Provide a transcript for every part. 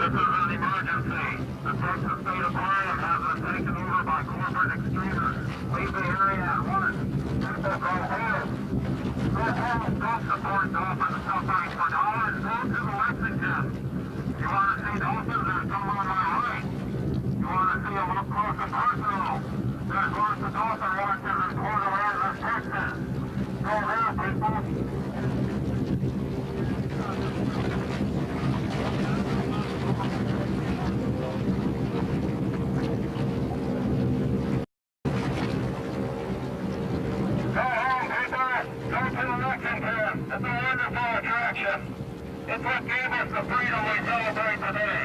This is an emergency. The Texas State Aquarium has been taken over by corporate extremists. Leave the area at once. People go home. Go home. Don't support dolphins suffering for dollars. Go to the Lexington. You want to see dolphins? There's some on my right. You want to see them up close and personal? There's lots of dolphin watchers in Port Aransas, Texas. Go there, people. It's a wonderful attraction. It's what gave us the freedom we celebrate today.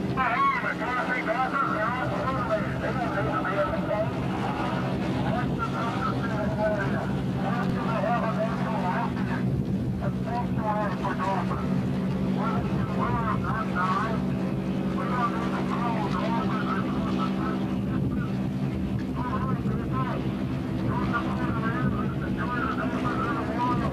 The home, the classic dolphins, they're all motivated. They don't need to be in the boat. Watch the dolphins in the area. Watch them have a natural refuge. A sanctuary for dolphins. Where they can live, not die. We don't need to follow dolphins and dolphins. All right, people. Go to Port Aransas. Enjoy the dolphins in the wild.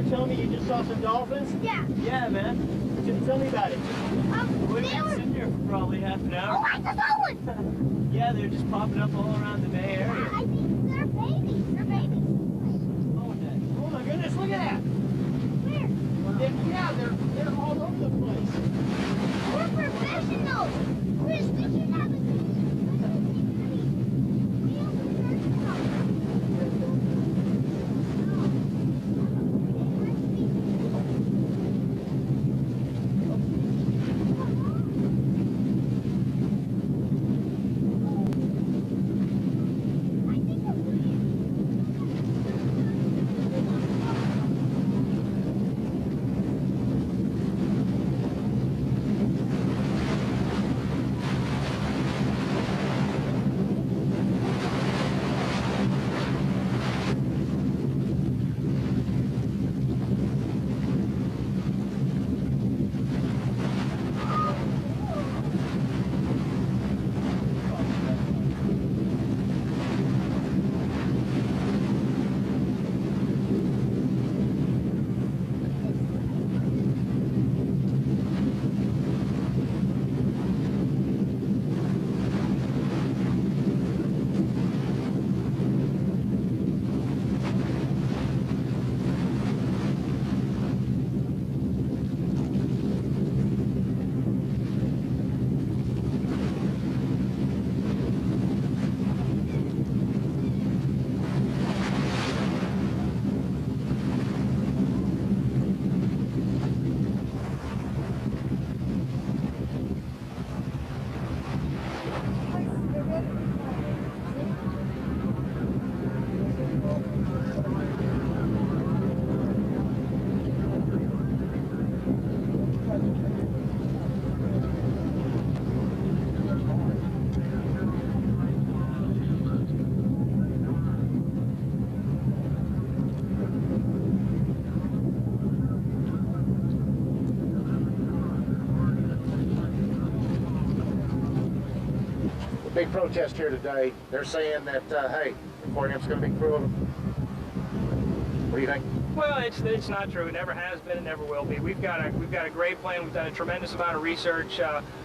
Tell me you just saw some dolphins? Yeah. Yeah, man. Tell me about it. We've been sitting here for probably half an hour. Oh, I saw one! Yeah, they're just popping up all around the Bay Area. I think they're babies. They're babies. Oh my goodness, look at that! Where? Yeah, they're all over the place. We're professionals. Chris, we should have a big protest here today. They're saying that, hey, the aquarium's going to be cruel. What do you think? Well, it's not true. It never has been. It never will be. We've got a great plan. We've done a tremendous amount of research.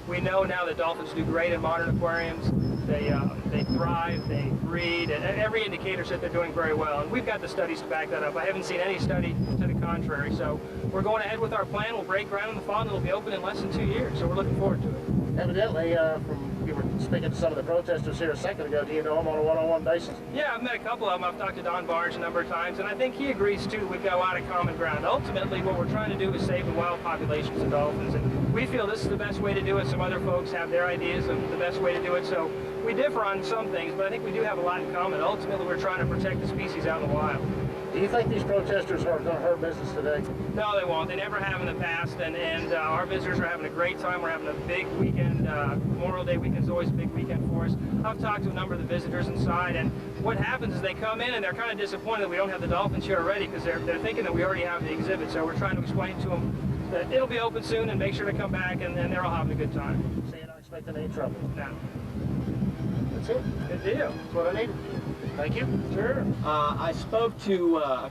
We know now that dolphins do great in modern aquariums. They thrive. They breed, and every indicator said they're doing very well. And we've got the studies to back that up. I haven't seen any study to the contrary. So we're going ahead with our plan. We'll break ground in the fall, and it'll be open in less than 2 years. So we're looking forward to it. Evidently, from you were speaking to some of the protesters here a second ago, do you know them on a one-on-one basis? Yeah, I've met a couple of them. I've talked to Don Barge a number of times, and I think he agrees too. We've got a lot of common ground. Ultimately, what we're trying to do is save the wild populations of dolphins, and we feel this is the best way to do it. Some other folks have their ideas of the best way to do it, so we differ on some things, but I think we do have a lot in common. Ultimately, we're trying to protect the species out in the wild. Do you think these protesters are going to hurt business today? No, they won't. They never have in the past, and our visitors are having a great time. We're having a big weekend. Memorial Day weekend is always a big weekend for us. I've talked to a number of the visitors inside, and what happens is they come in and they're kind of disappointed that we don't have the dolphins here already because they're thinking that we already have the exhibit. So we're trying to explain to them that it'll be open soon and make sure to come back, and they're all having a good time. So you're not expecting any trouble? No. That's it. Good deal. That's what I needed. Thank you. Sure. I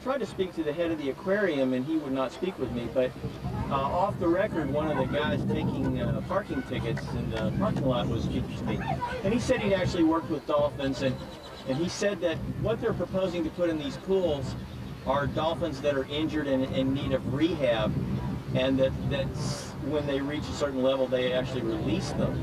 tried to speak to the head of the aquarium and he would not speak with me, but off the record, one of the guys taking parking tickets in the parking lot was speaking to me. And he said he'd actually worked with dolphins, and he said that what they're proposing to put in these pools are dolphins that are injured and in need of rehab, and that when they reach a certain level, they actually release them.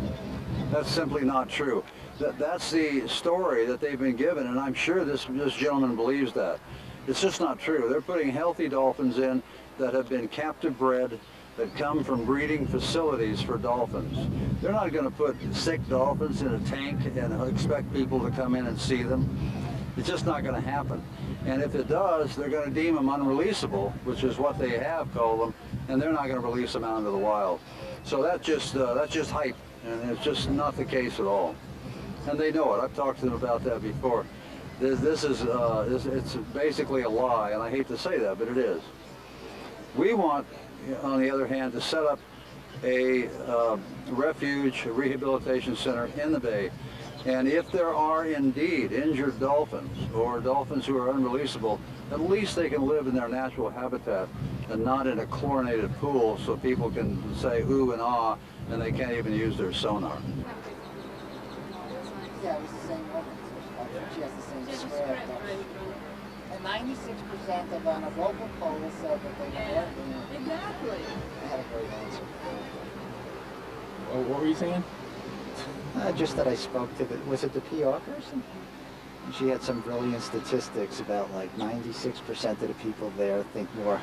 That's simply not true. That's the story that they've been given, and I'm sure this gentleman believes that. It's just not true. They're putting healthy dolphins in that have been captive bred, that come from breeding facilities for dolphins. They're not going to put sick dolphins in a tank and expect people to come in and see them. It's just not going to happen. And if it does, they're going to deem them unreleasable, which is what they have called them, and they're not going to release them out into the wild. So that's just hype, and it's just not the case at all. And they know it. I've talked to them about that before. It's basically a lie, and I hate to say that, but it is. We want, on the other hand, to set up a refuge, a rehabilitation center in the bay. And if there are indeed injured dolphins or dolphins who are unreleasable, at least they can live in their natural habitat and not in a chlorinated pool so people can say ooh and ah and they can't even use their sonar. Yeah, it was the same woman. She has the same square. And 96% of them, a local poll said that they were working. Exactly. I had a great answer. Oh, what were you saying? Just that I spoke to was it the PR person? And she had some brilliant statistics about like 96% of the people there think more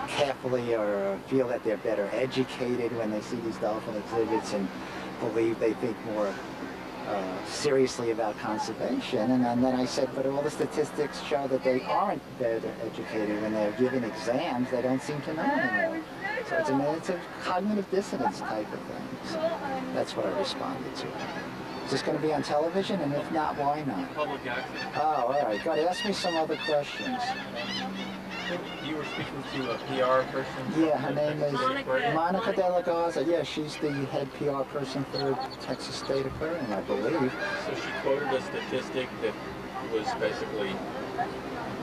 carefully or feel that they're better educated when they see these dolphin exhibits and believe they think more seriously about conservation. And then I said, but all the statistics show that they aren't better educated when they're given exams. They don't seem to know anymore. So it's a cognitive dissonance type of thing. So that's what I responded to. Is this going to be on television? And if not, why not? Public access. Oh, all right. Good. Ask me some other questions. You were speaking to a PR person? Yeah, her name is Monica De La Garza. Yeah, she's the head PR person for Texas State Aquarium, I believe. So she quoted a statistic that was basically...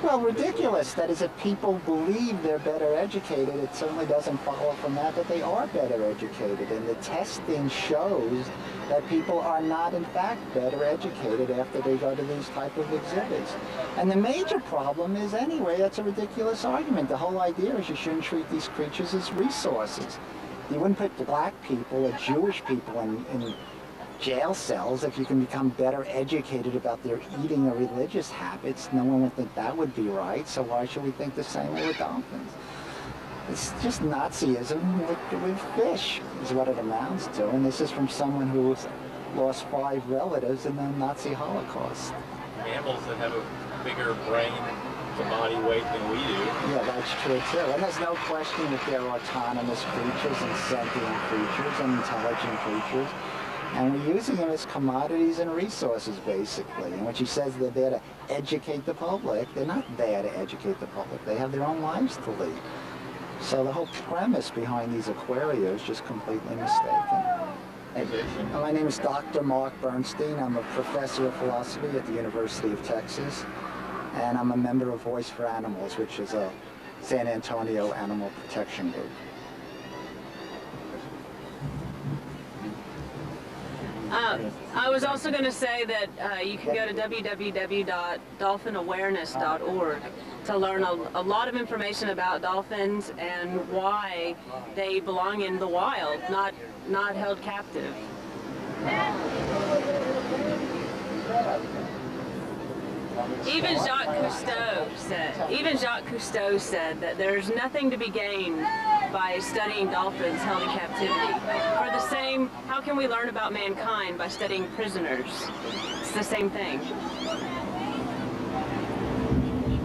Well, ridiculous. That is, if people believe they're better educated, it certainly doesn't follow from that they are better educated. And the testing shows that people are not, in fact, better educated after they go to these type of exhibits. And the major problem is, anyway, that's a ridiculous argument. The whole idea is you shouldn't treat these creatures as resources. You wouldn't put black people or Jewish people in jail cells if you can become better educated about their eating or religious habits. No one would think that would be right, so why should we think the same way with dolphins? It's just Nazism with fish is what it amounts to, and this is from someone who lost 5 relatives in the Nazi Holocaust. Mammals that have a bigger brain to body weight than we do. Yeah, that's true too. And there's no question that they're autonomous creatures and sentient creatures and intelligent creatures. And we're using them as commodities and resources, basically. And when she says they're there to educate the public, they're not there to educate the public. They have their own lives to lead. So the whole premise behind these aquaria is just completely mistaken. My name is Dr. Mark Bernstein. I'm a professor of philosophy at the University of Texas. And I'm a member of Voice for Animals, which is a San Antonio animal protection group. I was also going to say that you can go to www.dolphinawareness.org to learn a lot of information about dolphins and why they belong in the wild, not held captive. Even Jacques Cousteau said that there's nothing to be gained by studying dolphins held in captivity. For the same, how can we learn about mankind by studying prisoners? It's the same thing.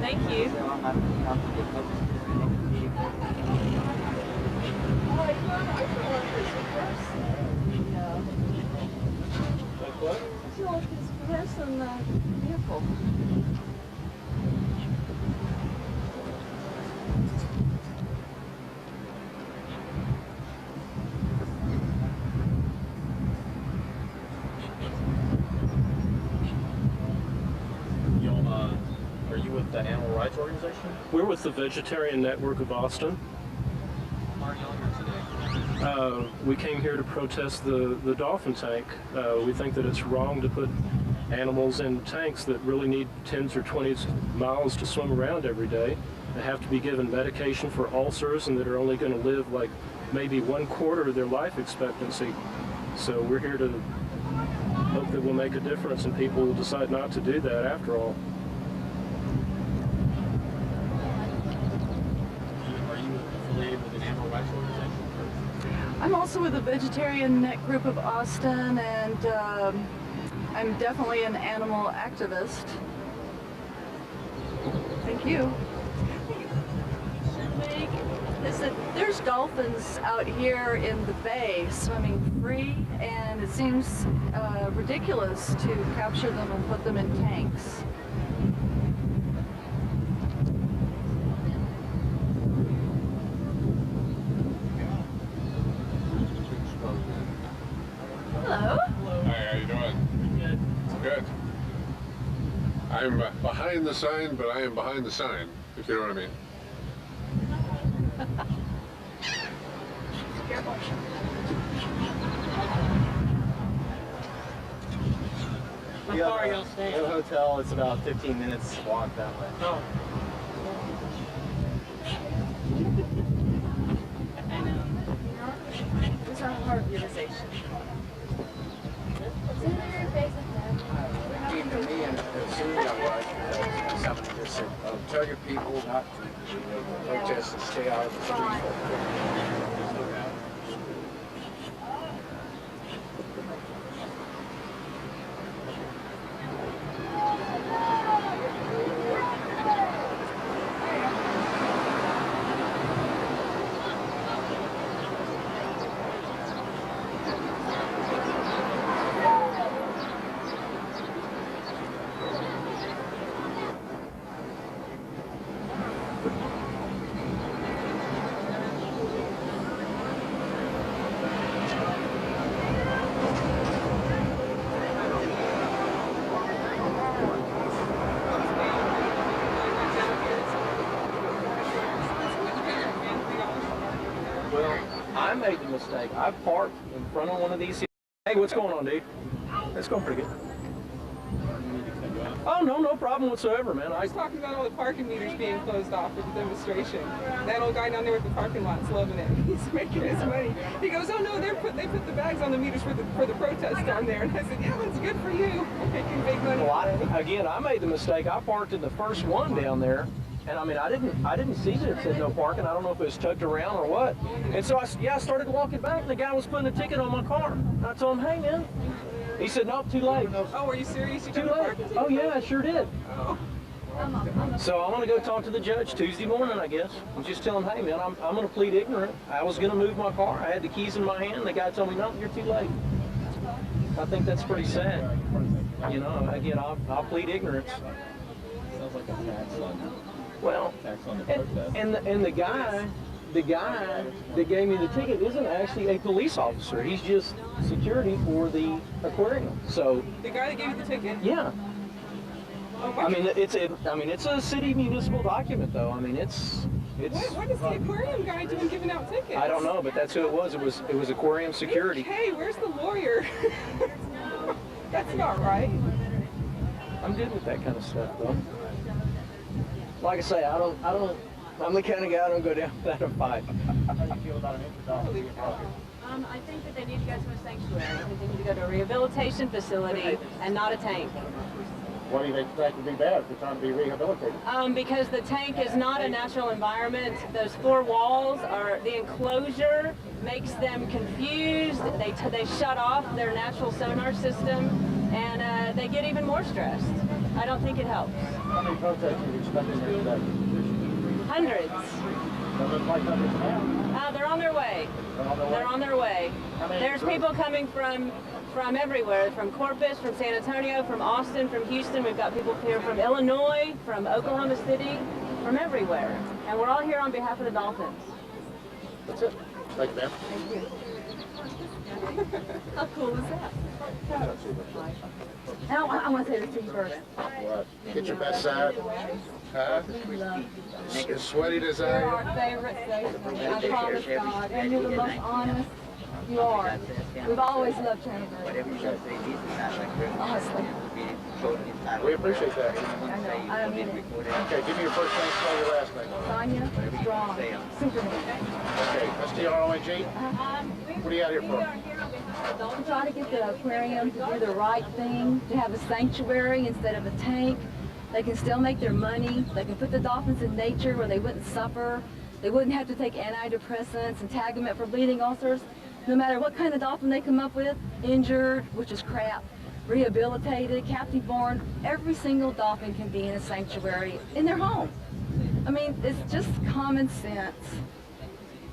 Thank you. What? In the vehicle. Are you with the Animal Rights Organization? We're with the Vegetarian Network of Austin. Why are y'all here today? We came here to protest the dolphin tank. We think that it's wrong to put animals in tanks that really need 10s or 20s miles to swim around every day. They have to be given medication for ulcers and that are only going to live like maybe 1/4 of their life expectancy. So we're here to hope that we'll make a difference and people will decide not to do that after all. Are you affiliated with an animal rights organization? I'm also with the Vegetarian Net Group of Austin, and I'm definitely an animal activist. Thank you. There's dolphins out here in the bay swimming free, and it seems ridiculous to capture them and put them in tanks. Hello. Hi, how you doing? Good. I'm behind the sign, but I am behind the sign, if you know what I mean. How far are y'all staying? The hotel, it's about 15 minutes walk that way. Oh. It's our heart organization. Came to me and as soon as I was, somebody just said, tell your people not to protest and stay out of the street. I made the mistake. I parked in front of one of these. Hey, what's going on, dude? It's going pretty good. Oh, no problem whatsoever, man. I was talking about all the parking meters being closed off with the demonstration. That old guy down there with the parking lot's loving it. He's making his money. He goes, oh no, they put the bags on the meters for the protest down there. And I said, yeah, that's good for you. Making big money. Well, I made the mistake. I parked in the first one down there. And I mean, I didn't see that it said no parking. I don't know if it was tucked around or what. And so I started walking back, and the guy was putting a ticket on my car. And I told him, hey man. He said, nope, too late. Oh, are you serious? You too late. Oh yeah, I sure did. Oh. So I'm gonna go talk to the judge Tuesday morning, I guess. And just tell him, hey man, I'm gonna plead ignorant. I was gonna move my car. I had the keys in my hand. The guy told me, no, you're too late. I think that's pretty sad. You know, again, I'll plead ignorance. Sounds like a tax on. Well, and the guy that gave me the ticket isn't actually a police officer. He's just security for the aquarium. So the guy that gave you the ticket? Yeah. Oh, I mean, it's a city municipal document, though. I mean, it's. What is the aquarium guy doing giving out tickets? I don't know, but that's who it was. It was aquarium security. Hey, where's the lawyer? That's not right. I'm good with that kind of stuff, though. Like I say, I'm the kind of guy I don't go down without a fight. How do you feel about an $8,000? I think that they need to go to a sanctuary. I think they need to go to a rehabilitation facility and not a tank. What do you think would be bad if they're trying to be rehabilitated? Because the tank is not a natural environment. Those four walls are, the enclosure makes them confused. They shut off their natural sonar system, and they get even more stressed. I don't think it helps. How many protesters are you expecting there today? Hundreds. Does it look like hundreds now? They're on their way. They're on their way. There's people coming from everywhere, from Corpus, from San Antonio, from Austin, from Houston. We've got people here from Illinois, from Oklahoma City, from everywhere. And we're all here on behalf of the Dolphins. That's it. Thank you, ma'am. Thank you. How cool is that? Now, I want to say this to you first. What? Get your best side. Huh? As sweaty as I You're am. our favorite station. I promise God. And you're the most honest. You are. We've always loved Channel 3. Honestly. We appreciate that. I mean it. Okay, give me your first name, spell your last name. Sonia Strong. Superman. Okay, S-T-R-O-N-G. What are you out here for? I'm trying to get the aquarium to do the right thing, to have a sanctuary instead of a tank. They can still make their money. They can put the dolphins in nature where they wouldn't suffer. They wouldn't have to take antidepressants and tag them up for bleeding ulcers. No matter what kind of dolphin they come up with, injured, which is crap, rehabilitated, captive born, every single dolphin can be in a sanctuary in their home. I mean, it's just common sense.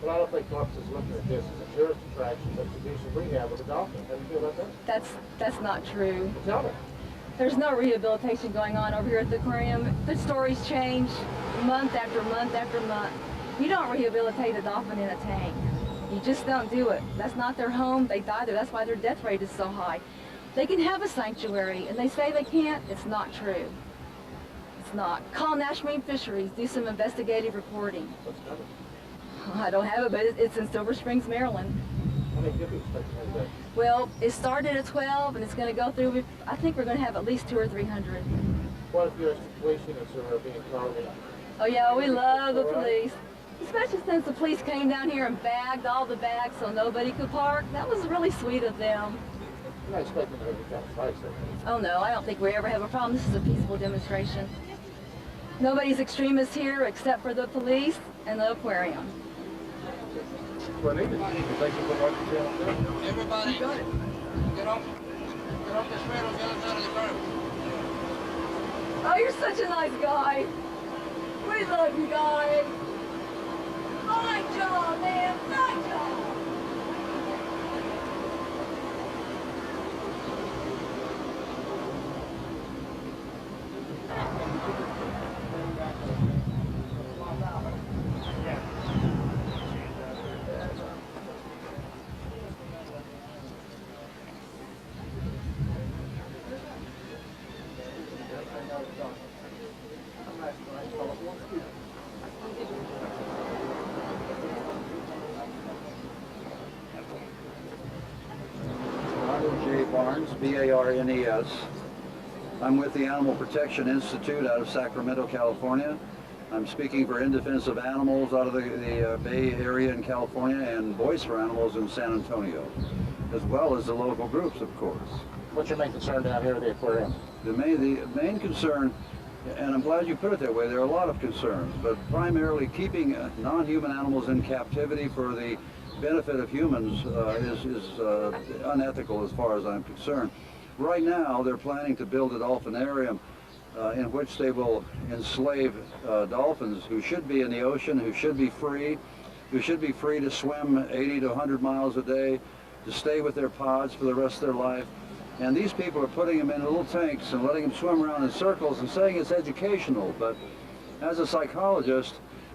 But I don't think Corpus is looking at this as a tourist attraction, but to do some rehab with the dolphin. How do you feel about that? That's not true. Tell me. There's no rehabilitation going on over here at the aquarium. The stories change month after month after month. You don't rehabilitate a dolphin in a tank. You just don't do it. That's not their home. They die there. That's why their death rate is so high. They can have a sanctuary, and they say they can't. It's not true. It's not. Call Nash Marine Fisheries. Do some investigative reporting. I don't have it, but it's in Silver Springs, Maryland. How many do you expect to have? Well, it started at 12, and it's going to go through. I think we're going to have at least 200 or 300. What if your police units are being targeted? Oh yeah, we love the police. Especially since the police came down here and bagged all the bags so nobody could park. That was really sweet of them. You're not expecting to have any kind of fights, Oh no, I don't think we ever have a problem. This is a peaceful demonstration. Nobody's extremist here except for the police and the aquarium. Well, thank you for watching Channel 3. Everybody, get off the straddle, get us out of the car. Oh, you're such a nice guy. We love you guys. Fine job, man. Fine job. Barnes, B-A-R-N-E-S. I'm with the Animal Protection Institute out of Sacramento, California. I'm speaking for In Defense of Animals out of the Bay Area in California and Voice for Animals in San Antonio, as well as the local groups, of course. What's your main concern down here at the aquarium? The main concern, and I'm glad you put it that way, there are a lot of concerns, but primarily keeping non-human animals in captivity for the benefit of humans is unethical as far as I'm concerned. Right now, they're planning to build a dolphinarium in which they will enslave dolphins who should be in the ocean, who should be free to swim 80 to 100 miles a day, to stay with their pods for the rest of their life. And these people are putting them in little tanks and letting them swim around in circles and saying it's educational, but as a psychologist,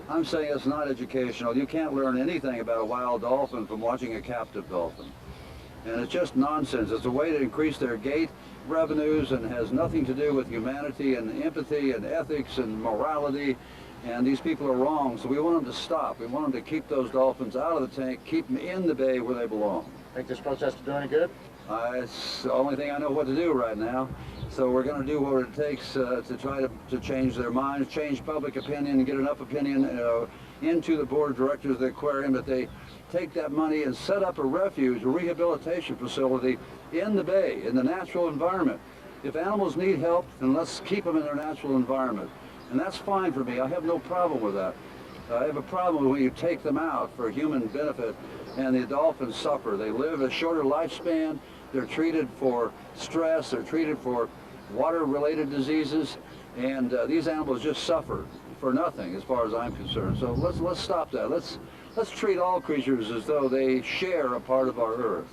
I'm saying it's not educational. You can't learn anything about a wild dolphin from watching a captive dolphin. And it's just nonsense. It's a way to increase their gate revenues and has nothing to do with humanity and empathy and ethics and morality. And these people are wrong, so we want them to stop. We want them to keep those dolphins out of the tank, keep them in the bay where they belong. Think this protest is doing any good? It's the only thing I know what to do right now. So we're going to do what it takes to try to change their minds, change public opinion, get enough opinion into the board of directors of the aquarium, that they take that money and set up a refuge, a rehabilitation facility in the bay, in the natural environment. If animals need help, then let's keep them in their natural environment. And that's fine for me. I have no problem with that. I have a problem when you take them out for human benefit and the dolphins suffer. They live a shorter lifespan. They're treated for stress. They're treated for water-related diseases. And these animals just suffer for nothing as far as I'm concerned. So let's stop that. Let's treat all creatures as though they share a part of our earth.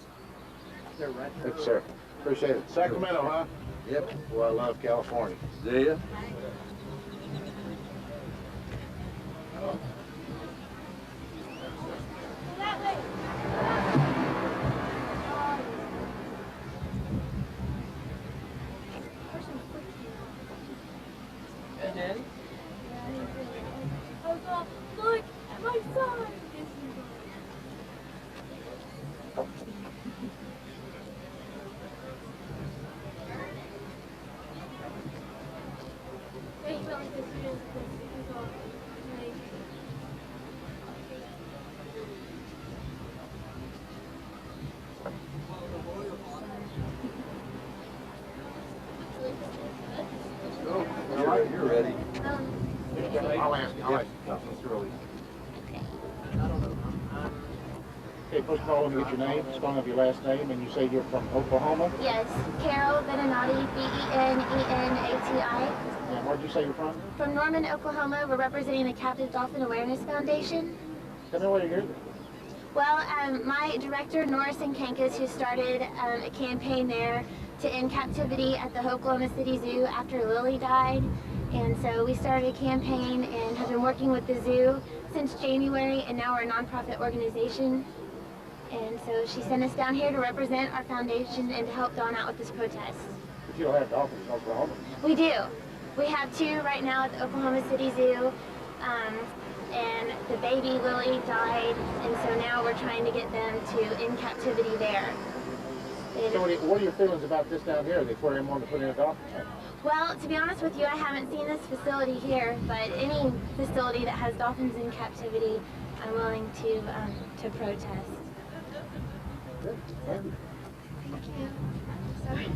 Thank you, sir. Appreciate it. Sacramento, huh? Yep. Well, I love California. Do you? And then? Look, my son! All right, you're ready. I'll ask you. It's early. Okay, first of all, let me get your name, spelling of your last name, and you say you're from Oklahoma? Yes, Carol Benenati, B-E-N-E-N-A-T-I. And where did you say you're from? From Norman, Oklahoma. We're representing the Captive Dolphin Awareness Foundation. Tell me why you're here. Well, my director, Norrison Kankas, who started a campaign there to end captivity at the Oklahoma City Zoo after Lily died. And so we started a campaign and have been working with the zoo since January, and now we're a nonprofit organization. And so she sent us down here to represent our foundation and to help Dawn out with this protest. But you don't have dolphins in Oklahoma. We do. We have 2 right now at the Oklahoma City Zoo. And the baby Lily died, and so now we're trying to get them to in captivity there. So what are your feelings about this down here, the aquarium wanting to put in a dolphin tank? Well, to be honest with you, I haven't seen this facility here, but any facility that has dolphins in captivity, I'm willing to protest. Good. Thank you. Sorry.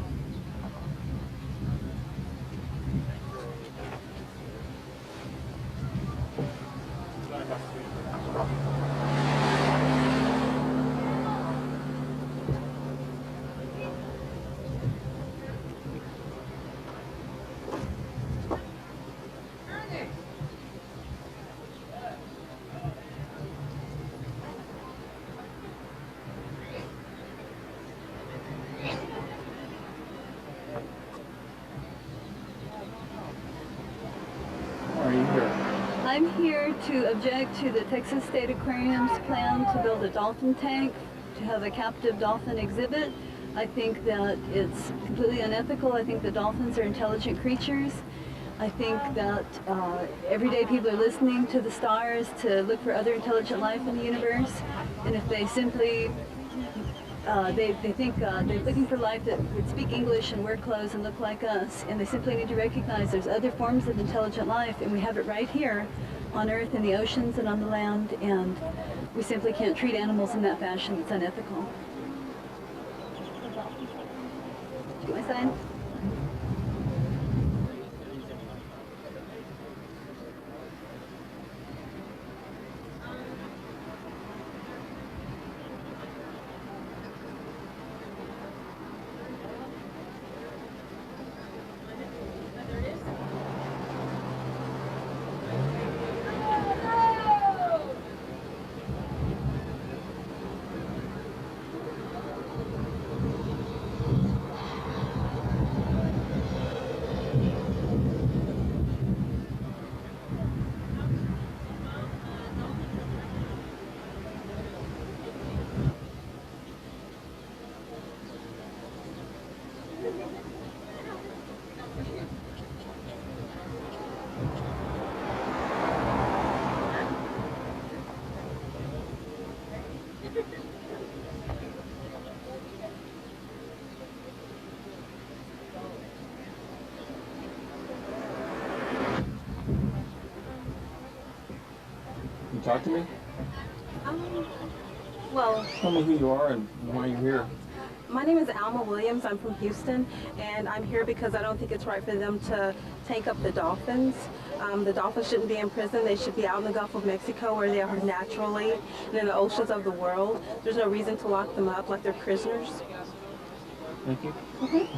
I'm here to object to the Texas State Aquarium's plan to build a dolphin tank, to have a captive dolphin exhibit. I think that it's completely unethical. I think the dolphins are intelligent creatures. I think that everyday people are listening to the stars to look for other intelligent life in the universe. And if they simply, they think they're looking for life that would speak English and wear clothes and look like us, and they simply need to recognize there's other forms of intelligent life, and we have it right here on Earth, in the oceans and on the land, and we simply can't treat animals in that fashion. It's unethical. Do I sign? you talk to me? Well, Tell me who you are and why you're here. my name is Alma Williams. I'm from Houston, and I'm here because I don't think it's right for them to tank up the dolphins. The dolphins shouldn't be in prison. They should be out in the Gulf of Mexico where they are naturally and in the oceans of the world. There's no reason to lock them up like they're prisoners. Thank you. Okay.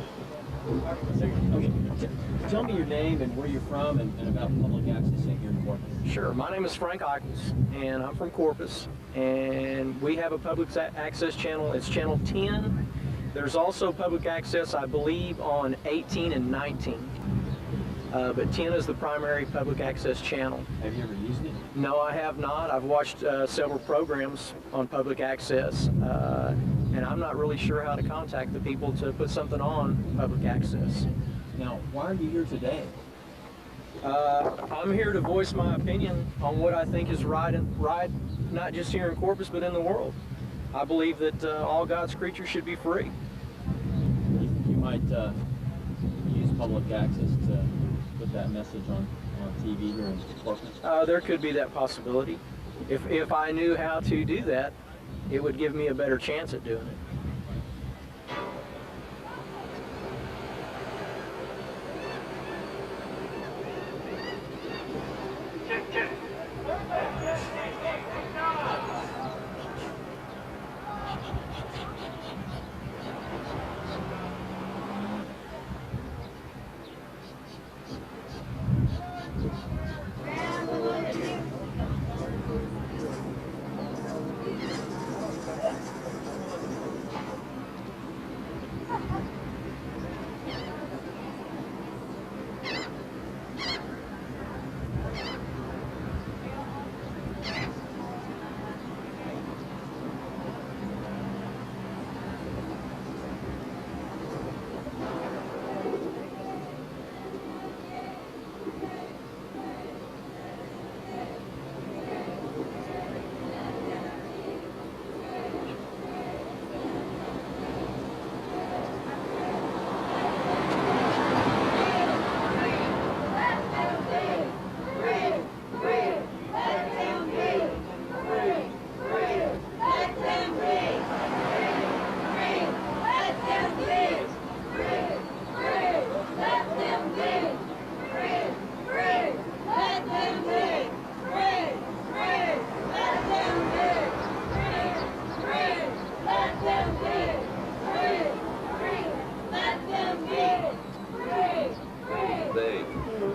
Tell me your name and where you're from and about public access here in Corpus. Sure. My name is Frank Eichels, and I'm from Corpus, and we have a public access channel. It's channel 10. There's also public access, I believe, on 18 and 19. But 10 is the primary public access channel. Have you ever used it? No, I have not. I've watched several programs on public access, and I'm not really sure how to contact the people to put something on public access. Now, why are you here today? I'm here to voice my opinion on what I think is right, not just here in Corpus, but in the world. I believe that all God's creatures should be free. You think you might use public access to put that message on TV here in Corpus? There could be that possibility. If I knew how to do that, it would give me a better chance at doing it.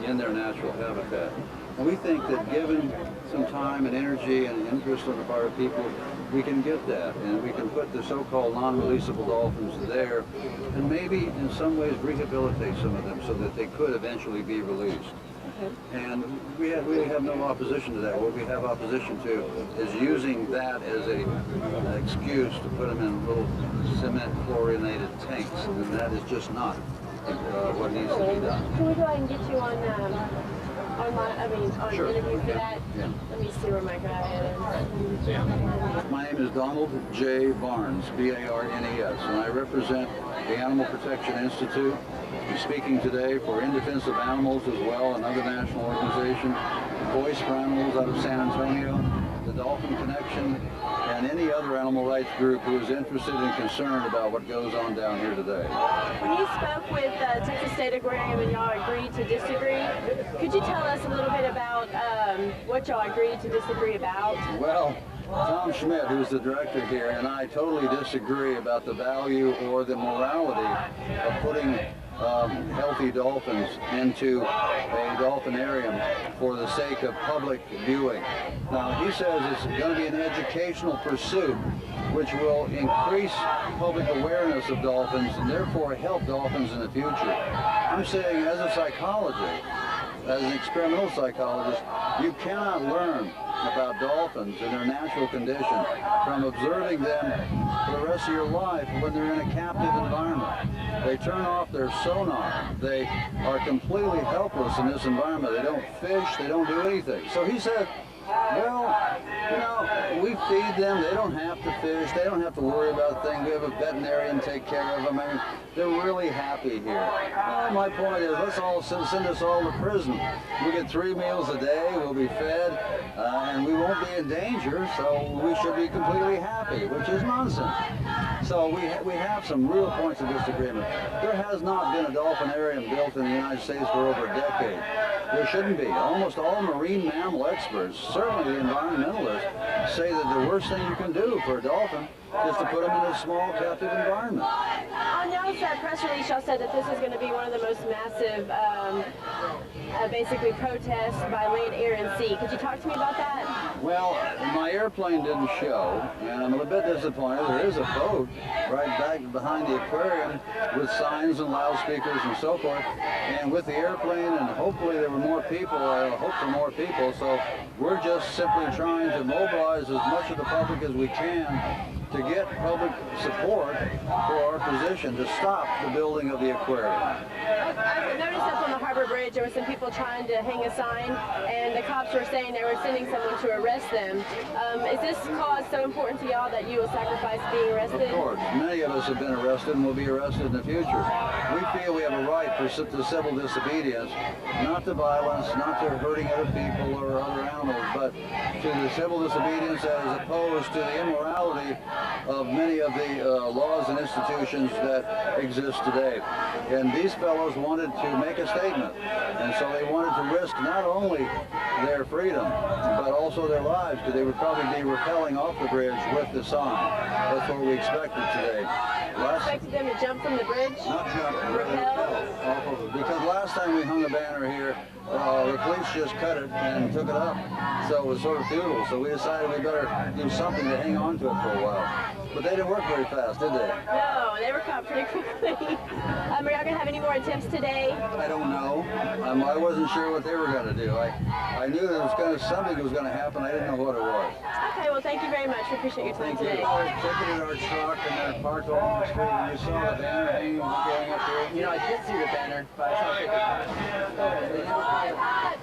In their natural habitat. And we think that given some time and energy and interest on the part of people, we can get that. And we can put the so-called non-releasable dolphins there and maybe in some ways rehabilitate some of them so that they could eventually be released. And we have no opposition to that. What we have opposition to is using that as an excuse to put them in little cement chlorinated tanks. And that is just not what needs to be done. Can we go ahead and get you on Sure. interview for Yeah. that? Yeah. Let me see where my guy is. My name is Donald J. Barnes, B-A-R-N-E-S, and I represent the Animal Protection Institute. I'm speaking today for In Defense of Animals as well, another national organization, Voice for Animals out of San Antonio, the Dolphin Connection, and any other animal rights group who is interested and concerned about what goes on down here today. When you spoke with Texas State Aquarium and y'all agreed to disagree, could you tell us a little bit about what y'all agreed to disagree about? Well, Tom Schmidt, who's the director here, and I totally disagree about the value or the morality of putting healthy dolphins into a dolphinarium for the sake of public viewing. Now, he says it's going to be an educational pursuit which will increase public awareness of dolphins and therefore help dolphins in the future. I'm saying as a psychologist, as an experimental psychologist, you cannot learn about dolphins in their natural condition from observing them for the rest of your life when they're in a captive environment. They turn off their sonar. They are completely helpless in this environment. They don't fish, they don't do anything. So he said, Well, you know, we feed them. They don't have to fish. They don't have to worry about things. We have a veterinarian take care of them. I mean, they're really happy here. Well, my point is, let's all send us all to prison. We get 3 meals a day. We'll be fed, and we won't be in danger. So we should be completely happy, which is nonsense. So we have some real points of disagreement. There has not been a dolphinarium built in the United States for over a decade. There shouldn't be. Almost all marine mammal experts, certainly the environmentalists, say that the worst thing you can do for a dolphin is to put them in a small captive environment. On y'all's press release, y'all said that this is going to be one of the most massive, basically, protests by land, air, and sea. Could you talk to me about that? Well, my airplane didn't show, and I'm a little bit disappointed. There is a boat right back behind the aquarium with signs and loudspeakers and so forth. And with the airplane, and hopefully there were more people, I hope for more people, so we're just simply trying to mobilize as much of the public as we can to get public support for our position to stop the building of the aquarium. I've noticed up on the Harbor Bridge there were some people trying to hang a sign, and the cops were saying they were sending someone to arrest them. Is this cause so important to y'all that you will sacrifice being arrested? Of course. Many of us have been arrested and will be arrested in the future. We feel we have a right to civil disobedience, not to violence, not to hurting other people or other animals, but to the civil disobedience as opposed to the immorality of many of the laws and institutions that exist today. And these fellows wanted to make a statement, and so they wanted to risk not only their freedom, but also their lives, because they would probably be rappelling off the bridge with the sign. That's what we expected today. You expected them to jump from the bridge? Not jump, rappel? Off of it. Because last time we hung a banner here, the police just cut it and took it up. So it was sort of futile. So we decided we better do something to hang on to it for a while. But they didn't work very fast, did they? No, they were caught pretty quickly. Are y'all going to have any more attempts today? I don't know. I wasn't sure what they were going to do. I knew that something was going to happen. I didn't know what it was. Okay, well, thank you very much. We appreciate your time today. I ticketed our truck and they're parked on the street, and you saw the banner hanging going up there. You know, I did see the banner, but I saw it.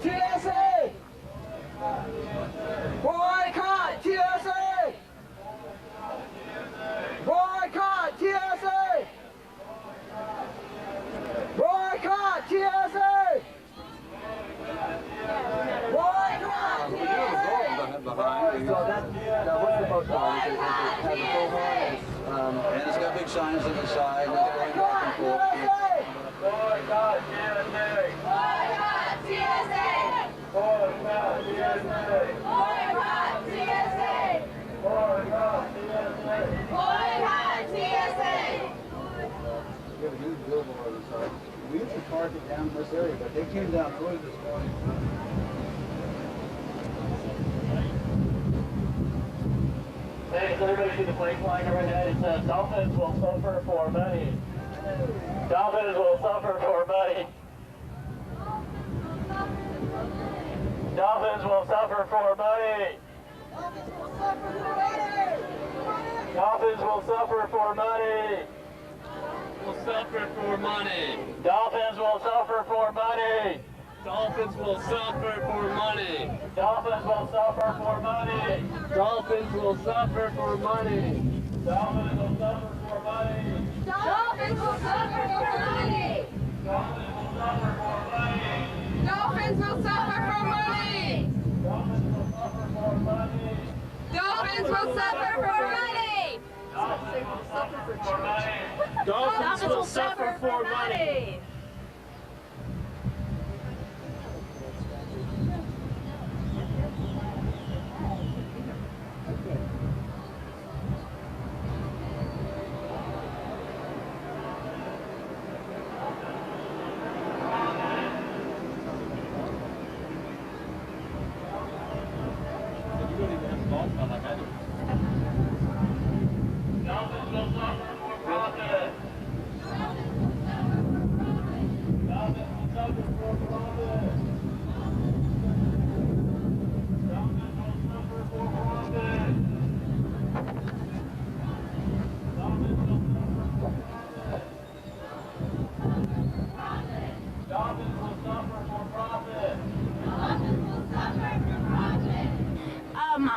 TSA! Boycott TSA! Boycott TSA! Boycott TSA! Boycott TSA! Behind. So what's the boat called? It has a bullhorn, and it's got big signs on the side, and it's going back and forth. Boycott TSA! Boycott TSA! Boycott TSA! Boycott TSA! Boycott TSA! Boycott TSA! We have a huge billboard on the side. We usually park it down in this area, but they came down through this morning. Hey, does everybody see the plate flying overhead? It says, Dolphins will suffer for money. Dolphins will suffer for money. Dolphins will suffer for money. Dolphins will suffer for money. Will suffer for money. Dolphins will suffer for money. Dolphins will suffer for money. Dolphins will suffer for money. Dolphins will suffer for money. Dolphins will suffer for money. Dolphins will suffer for money! Dolphins will suffer for money! Dolphins will suffer for money! Dolphins will suffer for money.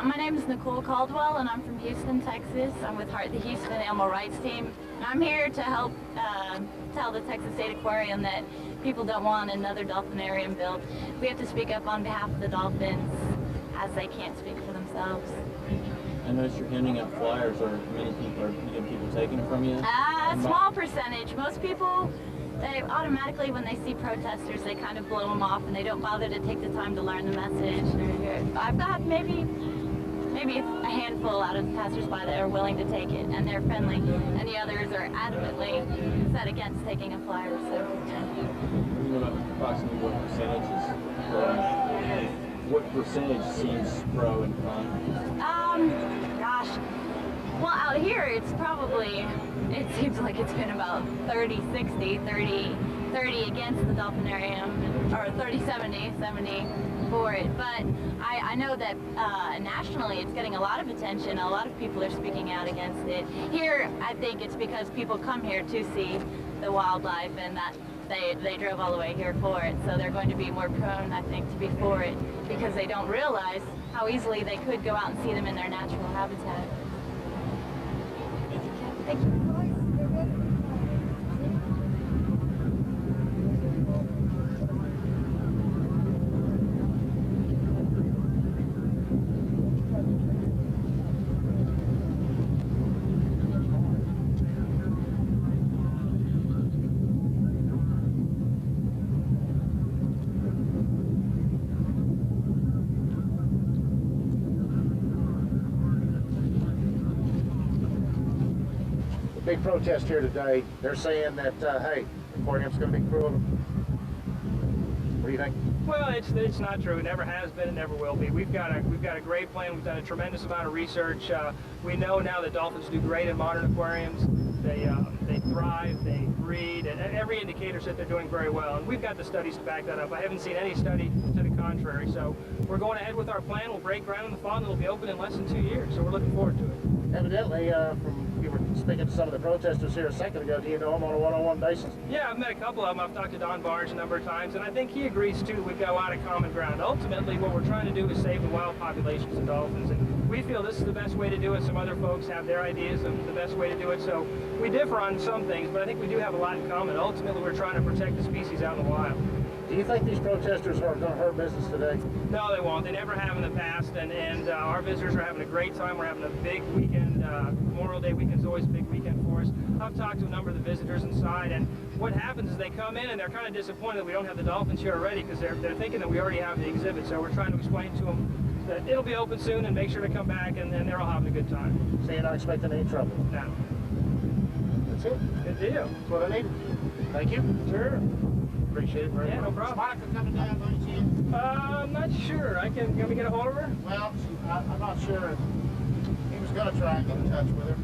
My name is Nicole Caldwell, and I'm from Houston, Texas. I'm with the Houston Animal Rights Team. And I'm here to help tell the Texas State Aquarium that people don't want another dolphinarium built. We have to speak up on behalf of the dolphins, as they can't speak for themselves. I noticed you're handing out flyers. Are many people taking them from you? A small percentage. Most people, they automatically, when they see protesters, they kind of blow them off and they don't bother to take the time to learn the message. I've got maybe a handful out of passersby that are willing to take it, and they're friendly, and the others are adamantly set against taking a flyer. So, you know approximately what percentage is pro? What percentage seems pro and con? Gosh. Well, out here, it's probably, it seems like it's been about 30-60, 30 against the dolphinarium, or 30-70, 70 for it. But I know that nationally it's getting a lot of attention. A lot of people are speaking out against it. Here, I think it's because people come here to see the wildlife, and that they drove all the way here for it. So they're going to be more prone, I think, to be for it, because they don't realize how easily they could go out and see them in their natural habitat. Thank you. Big protest here today. They're saying that, hey, the aquarium's going to be cruel. What do you think? Well, it's not true. It never has been. It never will be. We've got a great plan. We've done a tremendous amount of research. We know now that dolphins do great in modern aquariums. They thrive. They breed, and every indicator said they're doing very well. And we've got the studies to back that up. I haven't seen any study to the contrary. So we're going ahead with our plan. We'll break ground in the fall, and it'll be open in less than 2 years. So we're looking forward to it. Evidently, you were speaking to some of the protesters here a second ago. Do you know them on a one-on-one basis? Yeah, I've met a couple of them. I've talked to Don Barnes a number of times, and I think he agrees too. We've got a lot of common ground. Ultimately, what we're trying to do is save the wild populations of dolphins, and we feel this is the best way to do it. Some other folks have their ideas of the best way to do it, so we differ on some things, but I think we do have a lot in common. Ultimately, we're trying to protect the species out in the wild. Do you think these protesters are going to hurt business today? No, they won't. They never have in the past, and our visitors are having a great time. We're having a big weekend. Memorial Day weekend's always a big weekend for us. I've talked to a number of the visitors inside, and what happens is they come in and they're kind of disappointed that we don't have the dolphins here already, because they're thinking that we already have the exhibit. So we're trying to explain to them that it'll be open soon, and make sure to come back, and they're all having a good time. So you're not expecting any trouble? No. That's it. Good deal. That's what I need. Thank you. Sure. Appreciate it very much. No problem. Is Monica coming down, don't you see? I'm not sure. Can we get a hold of her? Well, I'm not sure. He was going to try and get in touch with her.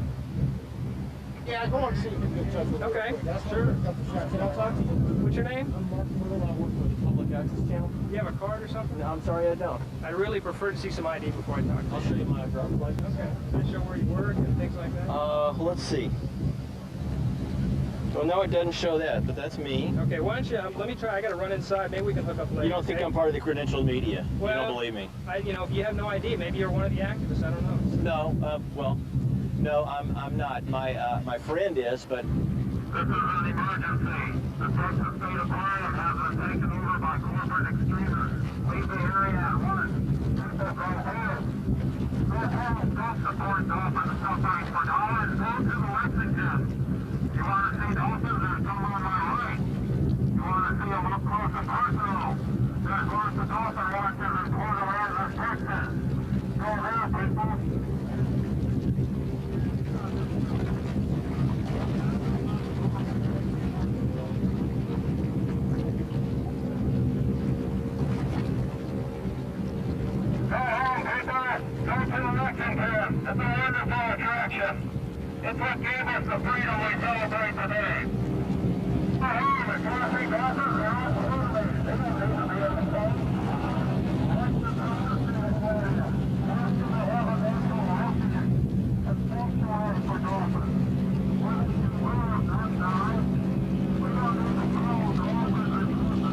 Yeah, go and see if you can get in touch with her. Okay, That's sure. Can I talk to you? What's your name? I'm Mark Myrtle. I work for the Public Access Channel. You have a card or something? No, I'm sorry, I don't. I'd really prefer to see some ID before I talk to you. I'll show you my driver's license. Okay. Can I show where you work and things like that? Let's see. Well, no, it doesn't show that, but that's me. Okay, why don't you, let me try. I got to run inside. Maybe we can hook up later. You don't think I'm part of the credentialed media? Well, you don't believe me? If you have no ID, maybe you're one of the activists. I don't know. No, well, no, I'm not. My friend is, but... This is an emergency. The Texas State Aquarium has been taken over by corporate extremists. Leave the area at once. People go home. Go home. Don't support dolphins suffering for dollars. Go to Lexington. You want to see dolphins? There's some on my right. You want to see them up close and personal? There's lots of dolphin watchers in Port Aransas, Texas. Go there, people. It's a wonderful attraction. It's what gave us the freedom we celebrate today. Go home, if you want to see dolphins, they're all motivated. They don't need to be in the boat. That's the area. That's the have a natural refuge. A sanctuary for dolphins. Where they can live and die. We don't need to kill dolphins and use the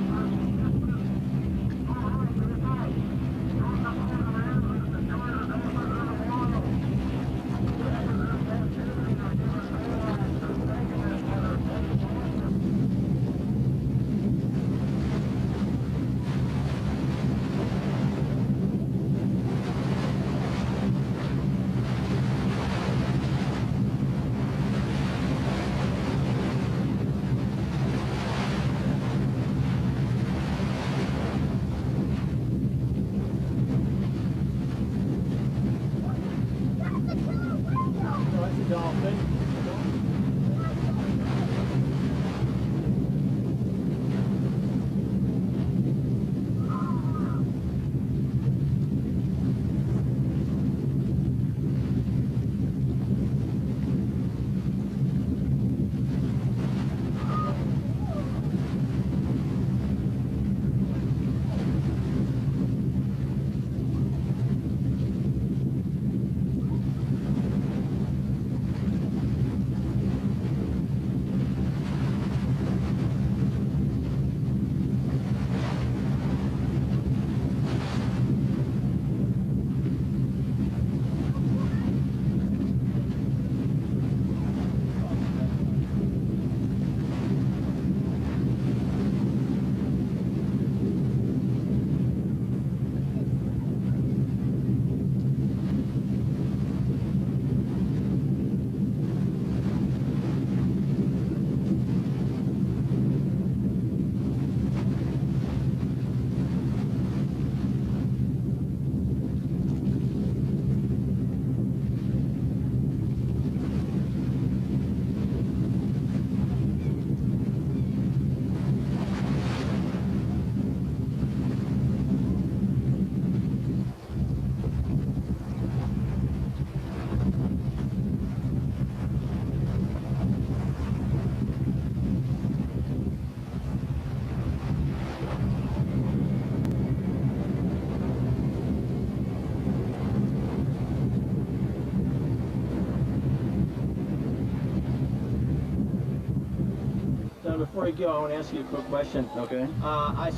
before you go, I want to ask you a quick question. Okay. I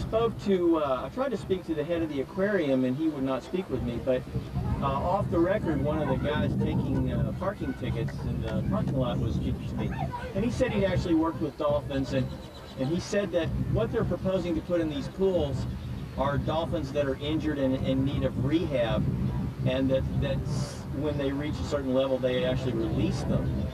tried to speak to the head of the aquarium, and he would not speak with me, but off the record, one of the guys taking parking tickets in the parking lot was speaking to me. And he said he'd actually worked with dolphins, and he said that what they're proposing to put in these pools are dolphins that are injured and in need of rehab, and that when they reach a certain level, they actually release them.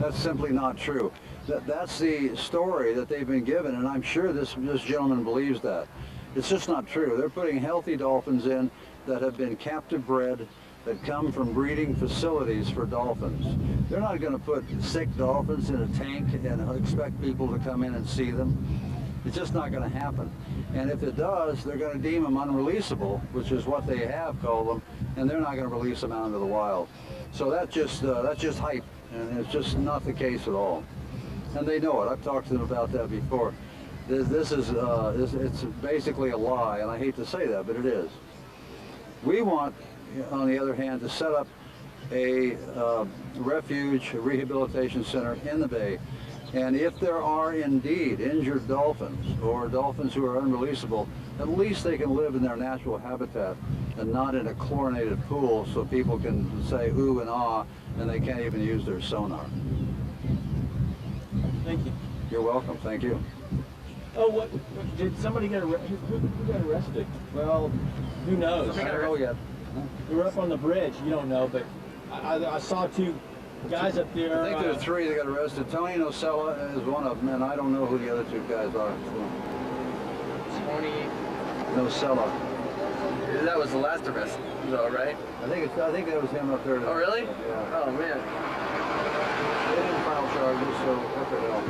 That's simply not true. That's the story that they've been given, and I'm sure this gentleman believes that. It's just not true. They're putting healthy dolphins in that have been captive bred, that come from breeding facilities for dolphins. They're not going to put sick dolphins in a tank and expect people to come in and see them. It's just not going to happen. And if it does, they're going to deem them unreleasable, which is what they have called them, and they're not going to release them out into the wild. So that's just hype, and it's just not the case at all. And they know it. I've talked to them about that before. It's basically a lie, and I hate to say that, but it is. We want, on the other hand, to set up a refuge, a rehabilitation center in the bay. And if there are indeed injured dolphins or dolphins who are unreleasable, at least they can live in their natural habitat and not in a chlorinated pool so people can say ooh and ah and they can't even use their sonar. Thank you. You're welcome. Thank you. Oh, what did somebody get arrested? Who got arrested? Well, who knows? I don't know yet. We were up on the bridge. You don't know, but I saw two guys up there. I think there's three that got arrested. Tony Nocella is one of them, and I don't know who the other two guys are. Tony Nocella. That was the last arrest, though, right? I think that was him up there. Oh, really? Yeah. Oh, man. They didn't file charges, so what the hell?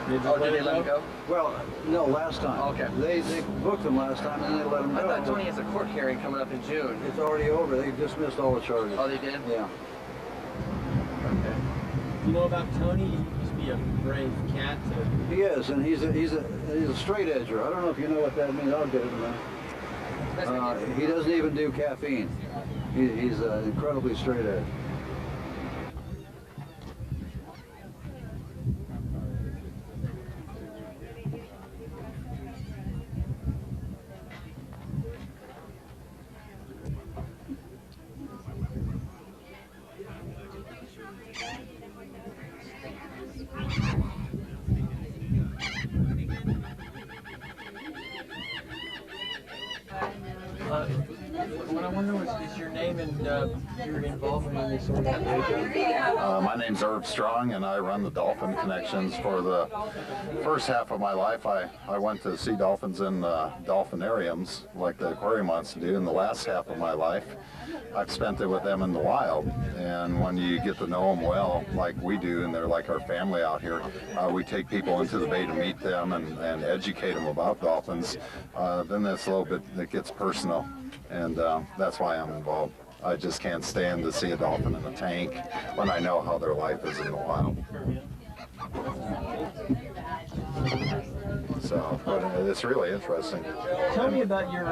Did they let him go? Well, no, last time. Oh, okay. They booked him last time, and then they let him go. I thought Tony has a court hearing coming up in June. It's already over. They dismissed all the charges. Oh, they did? Yeah. Okay. You know about Tony? He used to be a brave cat. He is, and he's a straight edger. I don't know if you know what that means. I'll get it in a minute. He doesn't even do caffeine. He's incredibly straight edge. What I wonder is your name and your involvement in this organization? My name's Herb Strong, and I run the Dolphin Connections. For the first half of my life, I went to see dolphins in dolphinariums, like the aquarium wants to do. In the last half of my life, I've spent it with them in the wild. And when you get to know them well, like we do, and they're like our family out here, we take people into the bay to meet them and educate them about dolphins. Then that's a little bit, it gets personal, and that's why I'm involved. I just can't stand to see a dolphin in a tank when I know how their life is in the wild. So, but it's really interesting. Tell me about your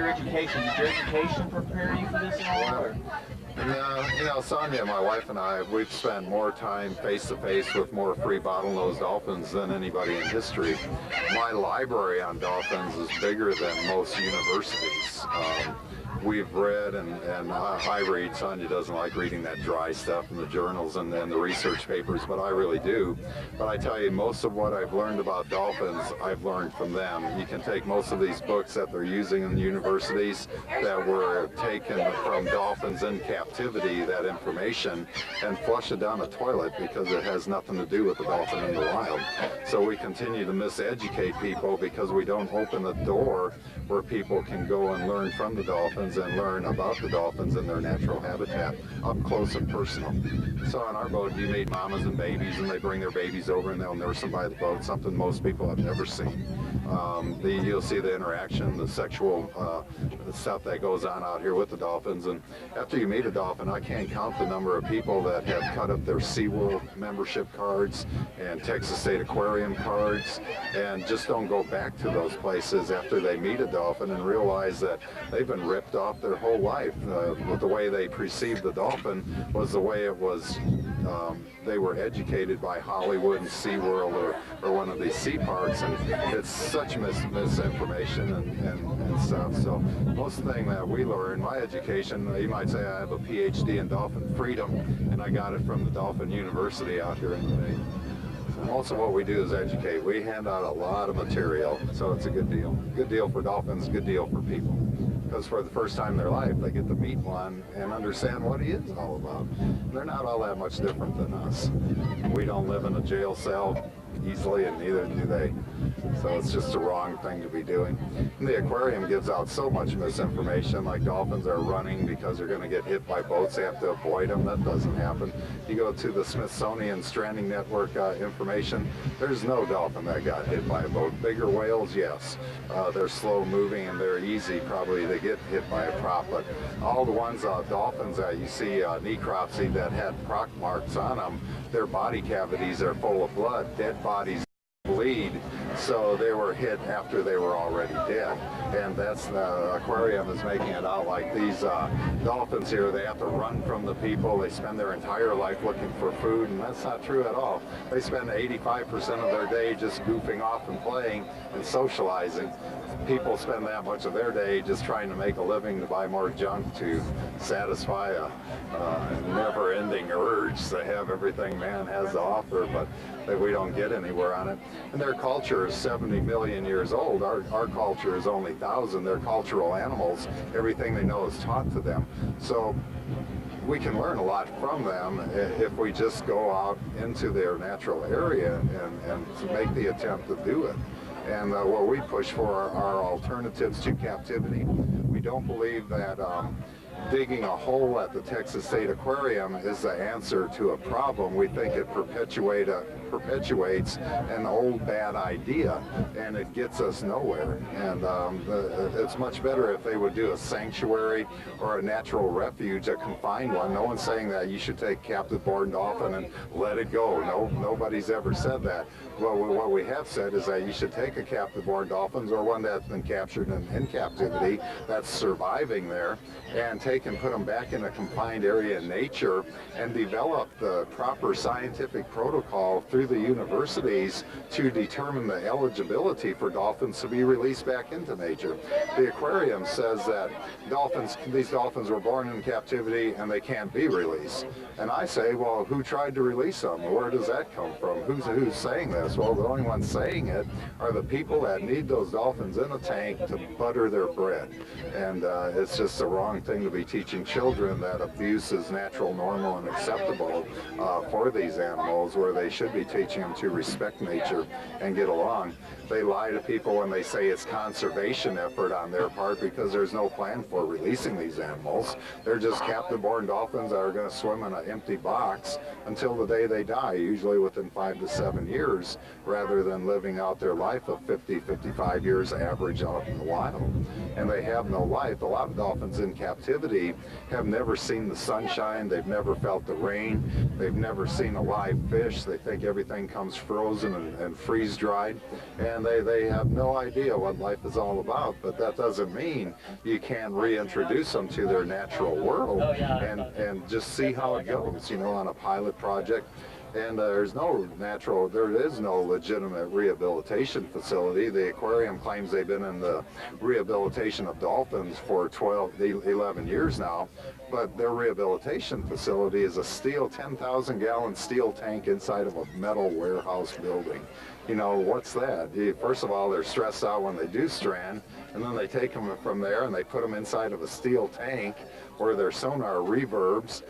education. Did your education prepare you for this at all? You know, Sonia, my wife, and I, we've spent more time face-to-face with more free bottlenose dolphins than anybody in history. My library on dolphins is bigger than most universities. We've read, and I read. Sonia doesn't like reading that dry stuff in the journals and the research papers, but I really do. But I tell you, most of what I've learned about dolphins, I've learned from them. You can take most of these books that they're using in the universities that were taken from dolphins in captivity, that information, and flush it down the toilet because it has nothing to do with the dolphin in the wild. So we continue to miseducate people because we don't open the door where people can go and learn from the dolphins and learn about the dolphins in their natural habitat, up close and personal. So on our boat, you meet mamas and babies, and they bring their babies over and they'll nurse them by the boat, something most people have never seen. You'll see the interaction, the sexual stuff that goes on out here with the dolphins. And after you meet a dolphin, I can't count the number of people that have cut up their SeaWorld membership cards and Texas State Aquarium cards and just don't go back to those places after they meet a dolphin and realize that they've been ripped off their whole life. The way they perceived the dolphin was the way it was. They were educated by Hollywood and SeaWorld or one of these sea parks, and it's such misinformation and stuff. So most thing that we learn, my education, you might say I have a PhD in dolphin freedom, and I got it from the Dolphin University out here in the Bay. So most of what we do is educate. We hand out a lot of material, so it's a good deal. Good deal for dolphins, good deal for people. Because for the first time in their life, they get to meet one and understand what he is all about. They're not all that much different than us. We don't live in a jail cell easily, and neither do they. So it's just the wrong thing to be doing. And the aquarium gives out so much misinformation, like dolphins are running because they're going to get hit by boats. They have to avoid them. That doesn't happen. You go to the Smithsonian Stranding Network information, there's no dolphin that got hit by a boat. Bigger whales, yes. They're slow moving and they're easy probably to get hit by a prop, but all the ones, dolphins that you see, necropsy, that had pock marks on them, their body cavities are full of blood. Dead bodies bleed, so they were hit after they were already dead. And that's the aquarium is making it out like these dolphins here, they have to run from the people. They spend their entire life looking for food, and that's not true at all. They spend 85% of their day just goofing off and playing and socializing. People spend that much of their day just trying to make a living, to buy more junk, to satisfy a never-ending urge to have everything man has to offer, but that we don't get anywhere on it. And their culture is 70 million years old. Our culture is only 1,000. They're cultural animals. Everything they know is taught to them. So we can learn a lot from them if we just go out into their natural area and make the attempt to do it. And what we push for are alternatives to captivity. We don't believe that digging a hole at the Texas State Aquarium is the answer to a problem. We think it perpetuates an old bad idea, and it gets us nowhere. And it's much better if they would do a sanctuary or a natural refuge, a confined one. No one's saying that you should take captive-born dolphin and let it go. No, nobody's ever said that. Well, what we have said is that you should take a captive-born dolphin or one that's been captured in captivity that's surviving there, and take and put them back in a confined area in nature and develop the proper scientific protocol through the universities to determine the eligibility for dolphins to be released back into nature. The aquarium says that these dolphins were born in captivity and they can't be released. And I say, well, who tried to release them? Where does that come from? Who's saying this? Well, the only ones saying it are the people that need those dolphins in a tank to butter their bread. And it's just the wrong thing to be teaching children, that abuse is natural, normal, and acceptable for these animals, where they should be teaching them to respect nature and get along. They lie to people when they say it's conservation effort on their part, because there's no plan for releasing these animals. They're just captive-born dolphins that are going to swim in an empty box until the day they die, usually within 5 to 7 years, rather than living out their life of 50, 55 years average out in the wild. And they have no life. A lot of dolphins in captivity have never seen the sunshine. They've never felt the rain. They've never seen a live fish. They think everything comes frozen and freeze-dried. And they have no idea what life is all about. But that doesn't mean you can't reintroduce them to their natural world and just see how it goes, you know, on a pilot project. And there is no legitimate rehabilitation facility. The aquarium claims they've been in the rehabilitation of dolphins for 11 years now, but their rehabilitation facility is a 10,000-gallon steel tank inside of a metal warehouse building. You know, what's that? First of all, they're stressed out when they do strand, and then they take them from there and they put them inside of a steel tank where their sonar reverbs.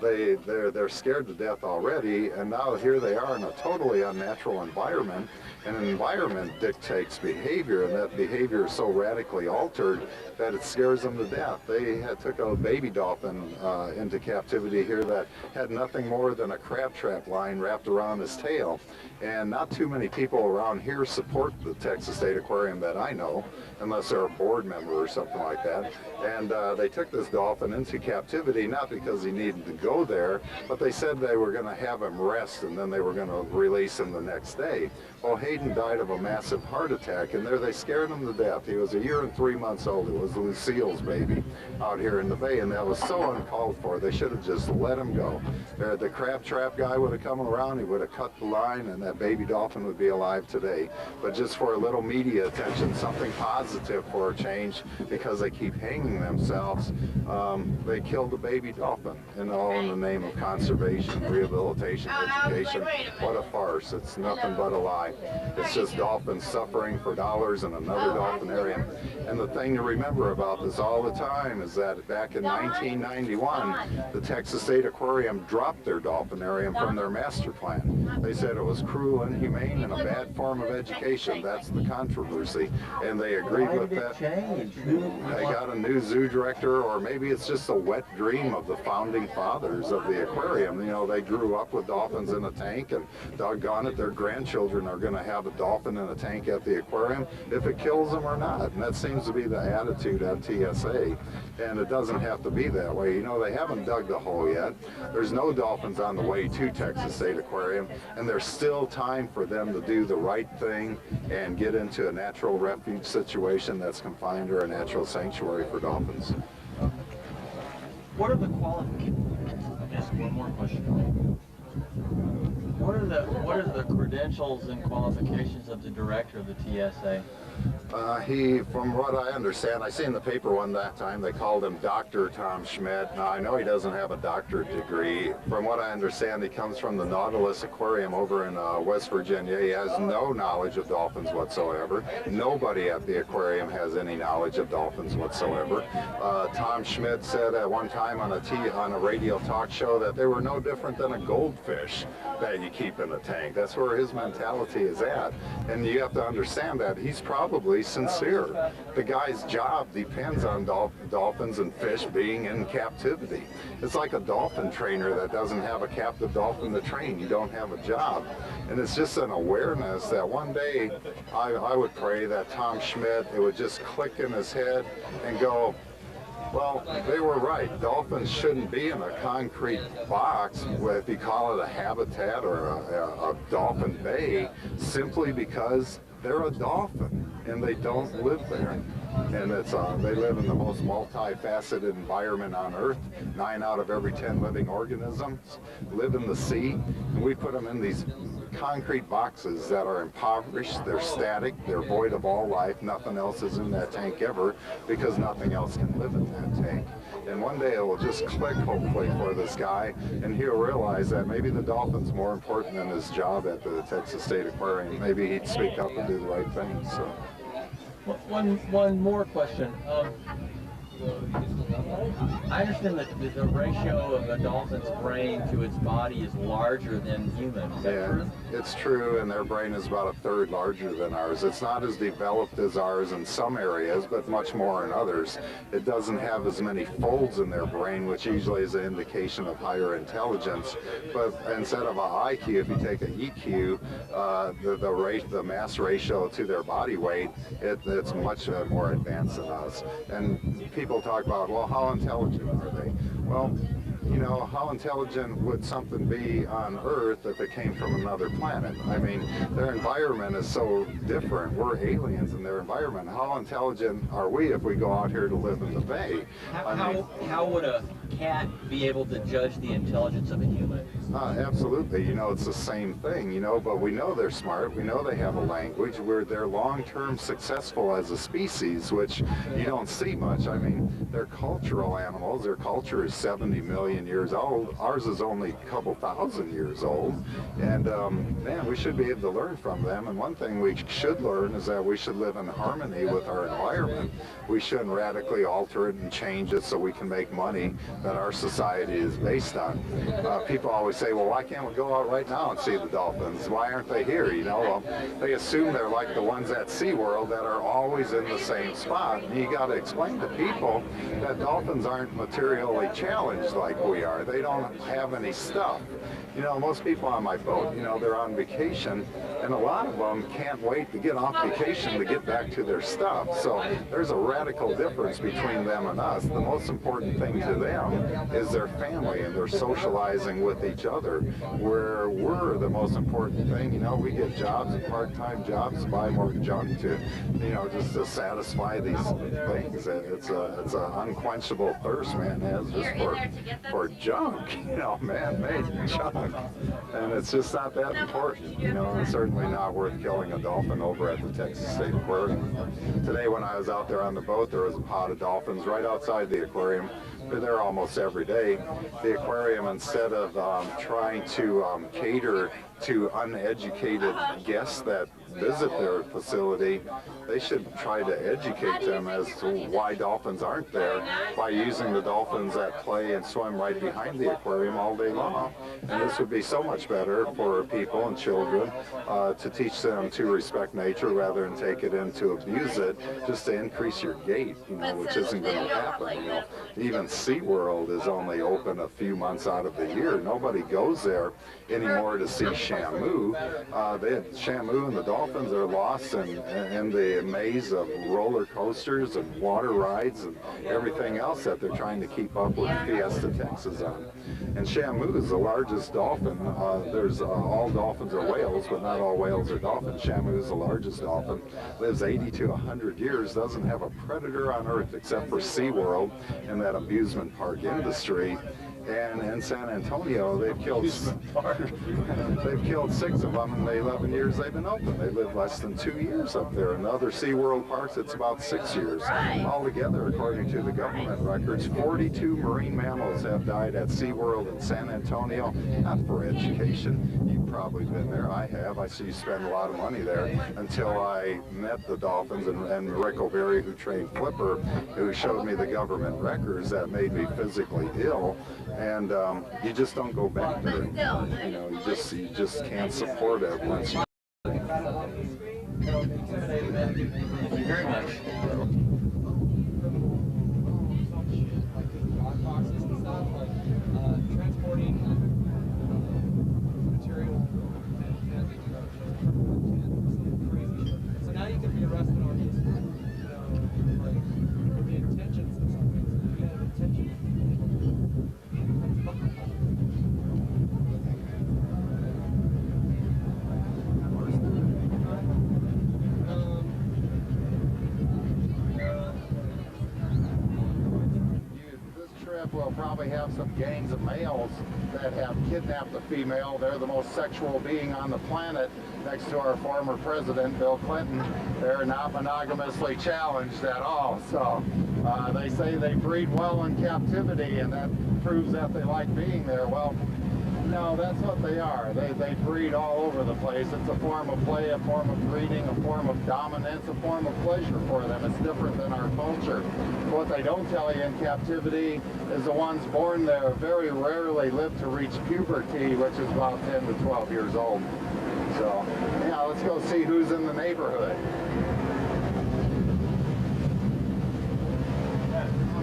They're scared to death already, and now here they are in a totally unnatural environment, and an environment dictates behavior, and that behavior is so radically altered that it scares them to death. They took a baby dolphin into captivity here that had nothing more than a crab trap line wrapped around his tail, and not too many people around here support the Texas State Aquarium that I know, unless they're a board member or something like that. And they took this dolphin into captivity, not because he needed to go there, but they said they were going to have him rest and then they were going to release him the next day. Well, Hayden died of a massive heart attack, and there they scared him to death. He was 1 year and 3 months old. It was Lucille's baby out here in the bay, and that was so uncalled for. They should have just let him go. The crab trap guy would have come around, he would have cut the line, and that baby dolphin would be alive today. But just for a little media attention, something positive for a change, because they keep hanging themselves, they killed the baby dolphin, and all in the name of conservation, rehabilitation, education. What a farce. It's nothing but a lie. It's just dolphins suffering for dollars in another dolphinarium. And the thing to remember about this all the time is that back in 1991, the Texas State Aquarium dropped their dolphinarium from their master plan. They said it was cruel, inhumane, and a bad form of education. That's the controversy. And they agreed with that. They got a new zoo director, or maybe it's just a wet dream of the founding fathers of the aquarium. You know, they grew up with dolphins in a tank, and doggone it, their grandchildren are going to have a dolphin in a tank at the aquarium, if it kills them or not. And that seems to be the attitude at TSA. And it doesn't have to be that way. You know, they haven't dug the hole yet. There's no dolphins on the way to Texas State Aquarium, and there's still time for them to do the right thing and get into a natural refuge situation that's confined or a natural sanctuary for dolphins. What are the qualifications? I'll ask one more question. What are the credentials and qualifications of the director of the TSA? From what I understand, I seen the paper one that time, they called him Dr. Tom Schmidt. Now, I know he doesn't have a doctorate degree. From what I understand, he comes from the Nautilus Aquarium over in West Virginia. He has no knowledge of dolphins whatsoever. Nobody at the aquarium has any knowledge of dolphins whatsoever. Tom Schmidt said at one time on a radio talk show that they were no different than a goldfish that you keep in a tank. That's where his mentality is at. And you have to understand that he's probably sincere. The guy's job depends on dolphins and fish being in captivity. It's like a dolphin trainer that doesn't have a captive dolphin to train. You don't have a job. And it's just an awareness that one day I would pray that Tom Schmidt, it would just click in his head and go, well, they were right. Dolphins shouldn't be in a concrete box, if you call it a habitat or a dolphin bay, simply because they're a dolphin and they don't live there. And it's they live in the most multifaceted environment on Earth. 9 out of every 10 living organisms live in the sea, and we put them in these concrete boxes that are impoverished, they're static, they're void of all life, nothing else is in that tank ever, because nothing else can live in that tank. And one day it will just click, hopefully, for this guy, and he'll realize that maybe the dolphin's more important than his job at the Texas State Aquarium. Maybe he'd speak up and do the right thing. So. One more question. I understand that the ratio of a dolphin's brain to its body is larger than human. Is that true? It's true, and their brain is about 1/3 larger than ours. It's not as developed as ours in some areas, but much more in others. It doesn't have as many folds in their brain, which usually is an indication of higher intelligence. But instead of an IQ, if you take an EQ, the mass ratio to their body weight, it's much more advanced than us. And people talk about, well, how intelligent are they? Well, you know, how intelligent would something be on Earth if it came from another planet? I mean, their environment is so different. We're aliens in their environment. How intelligent are we if we go out here to live in the bay? How would a cat be able to judge the intelligence of a human? Absolutely. You know, it's the same thing, you know, but we know they're smart. We know they have a language. They're long-term successful as a species, which you don't see much. I mean, they're cultural animals. Their culture is 70 million years old. Ours is only a couple thousand years old. And, man, we should be able to learn from them. And one thing we should learn is that we should live in harmony with our environment. We shouldn't radically alter it and change it so we can make money that our society is based on. People always say, well, why can't we go out right now and see the dolphins? Why aren't they here? You know, well, they assume they're like the ones at SeaWorld that are always in the same spot. And you got to explain to people that dolphins aren't materially challenged like we are. They don't have any stuff. You know, most people on my boat, you know, they're on vacation, and a lot of them can't wait to get off vacation to get back to their stuff. So there's a radical difference between them and us. The most important thing to them is their family and their socializing with each other, where we're the most important thing. You know, we get jobs and part-time jobs to buy more junk to, you know, just to satisfy these things. It's an unquenchable thirst man has just for junk, you know, man-made junk. And it's just not that important, you know, and certainly not worth killing a dolphin over at the Texas State Aquarium. Today when I was out there on the boat, there was a pod of dolphins right outside the aquarium. They're there almost every day. The aquarium, instead of trying to cater to uneducated guests that visit their facility, they should try to educate them as to why dolphins aren't there by using the dolphins that play and swim right behind the aquarium all day long. And this would be so much better for people and children to teach them to respect nature rather than take it in to abuse it, just to increase your gait, you know, which isn't going to happen. You know, even SeaWorld is only open a few months out of the year. Nobody goes there anymore to see Shamu. Shamu and the dolphins are lost in the maze of roller coasters and water rides and everything else that they're trying to keep up with Fiesta Texas on. And Shamu is the largest dolphin. There's all dolphins are whales, but not all whales are dolphins. Shamu is the largest dolphin. Lives 80 to 100 years, doesn't have a predator on Earth except for SeaWorld and that amusement park industry. And in San Antonio, they've killed 6 of them in the 11 years they've been open. They live less than 2 years up there. In other SeaWorld parks, it's about 6 years. Altogether, according to the government records, 42 marine mammals have died at SeaWorld in San Antonio, not for education. You've probably been there. I have. I see you spend a lot of money there until I met the dolphins and Rick O'Berry, who trained Flipper, who showed me the government records that made me physically ill. And you just don't go back there. You know, you just can't support it once you. Thank you very much. Transporting material so now you can be arrested on just, like, for the intentions of something. You have intentions. We'll probably have some gangs of males that have kidnapped a female. They're the most sexual being on the planet next to our former president, Bill Clinton. They're not monogamously challenged at all. So they say they breed well in captivity, and that proves that they like being there. Well, no, that's what they are. They breed all over the place. It's a form of play, a form of breeding, a form of dominance, a form of pleasure for them. It's different than our culture. What they don't tell you in captivity is the ones born there very rarely live to reach puberty, which is about 10 to 12 years old. So, yeah, let's go see who's in the neighborhood.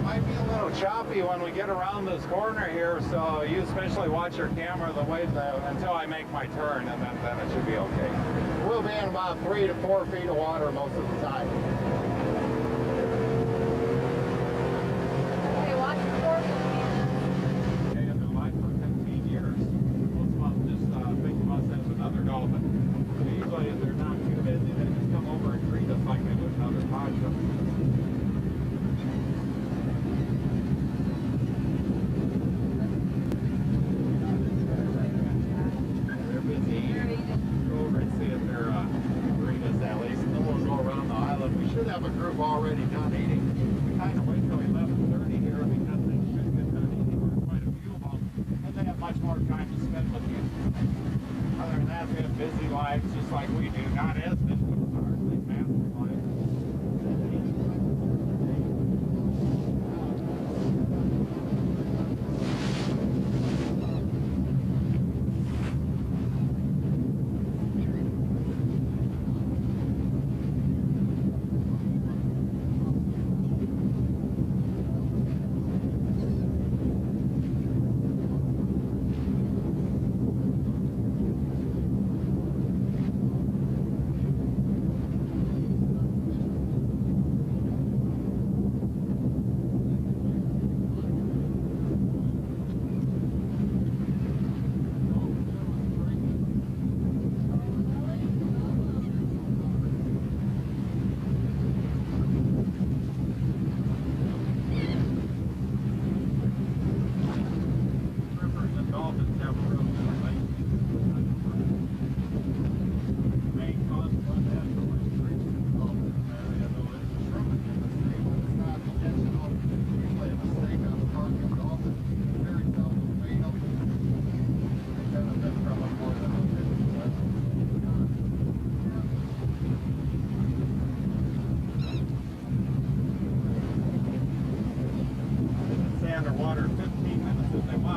Might be a little choppy when we get around this corner here, so you especially watch your camera until I make my turn, and then it should be okay. We'll be in about 3 to 4 feet of water most of the time. Okay, watch the board. Okay, I've been alive for 15 years. Most of them just think of us as another dolphin. Usually, if they're not too busy, they just come over and greet us like they would another poncho. Go over and see if they're arenas at least. Then we'll go around the island. We should have a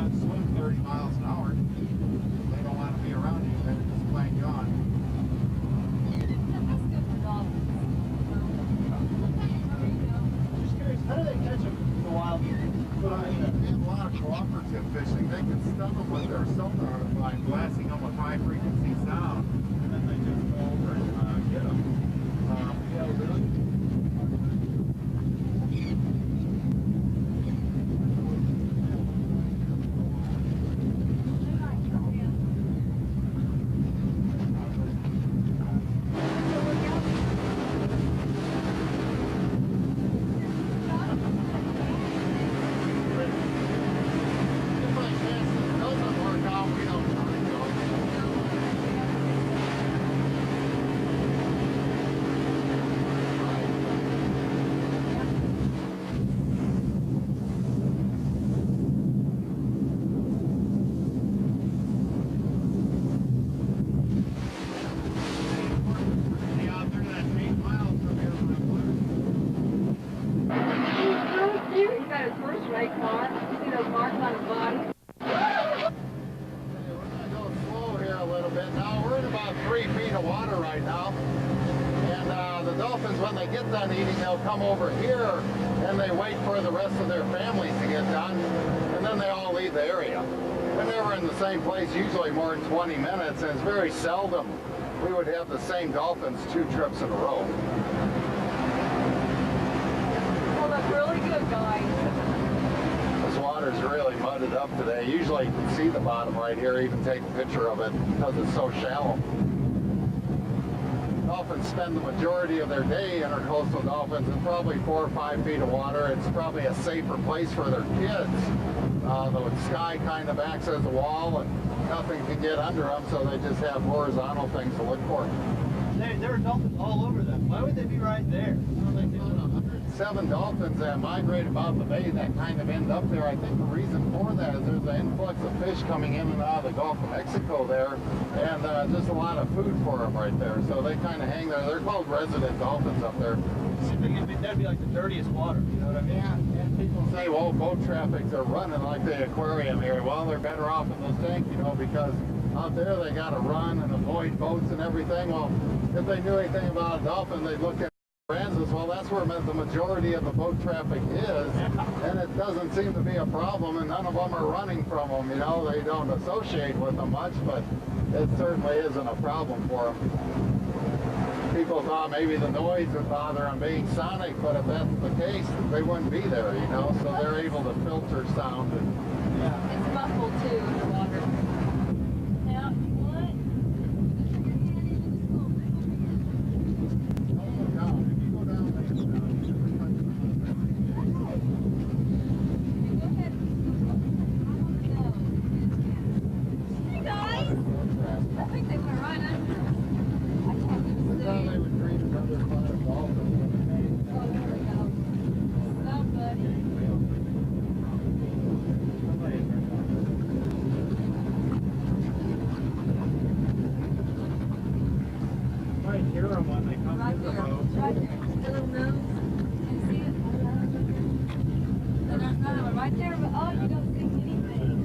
to swim 30 miles an hour. They don't want to be around you. They're just plain gone. Just curious, how do they catch them in the wild? They have a lot of cooperative fishing. They can stun them with their sonar by blasting them with high frequency sound, and then they just go over and get them. Yeah, really? When they get done eating, they'll come over here and they wait for the rest of their families to get done, and then they all leave the area. They're never in the same place, usually more than 20 minutes, and it's very seldom we would have the same dolphins 2 trips in a row. Well, that's really good, guys. This water's really mudded up today. Usually you can see the bottom right here, even take a picture of it because it's so shallow. Dolphins spend the majority of their day, intercoastal dolphins, in probably 4 or 5 feet of water. It's probably a safer place for their kids. The sky kind of acts as a wall and nothing can get under them, so they just have horizontal things to look for. There are dolphins all over them. Why would they be right there? 107 dolphins that migrate about the bay that kind of end up there. I think the reason for that is there's an influx of fish coming in and out of the Gulf of Mexico there, and just a lot of food for them right there. So they kind of hang there. They're called resident dolphins up there. That'd be like the dirtiest water, you know what I mean? Yeah, and people say, well, boat traffics are running like the aquarium here. Well, they're better off in this tank, you know, because out there they got to run and avoid boats and everything. Well, if they knew anything about a dolphin, they'd look at Aransas. Well, that's where the majority of the boat traffic is, and it doesn't seem to be a problem, and none of them are running from them, you know. They don't associate with them much, but it certainly isn't a problem for them. People thought maybe the noise would bother them being sonic, but if that's the case, they wouldn't be there, you know, so they're able to filter sound. And, yeah. It's muffled too in the water. Now, you want? Hey guys! I think they went right under. they would treat another kind of dolphin. Oh, there we go. Stop, buddy. Right here on one, they come Right in the there. boat. It's right there. The little nose. Can you see it? No, right there. But, oh, you don't see anything.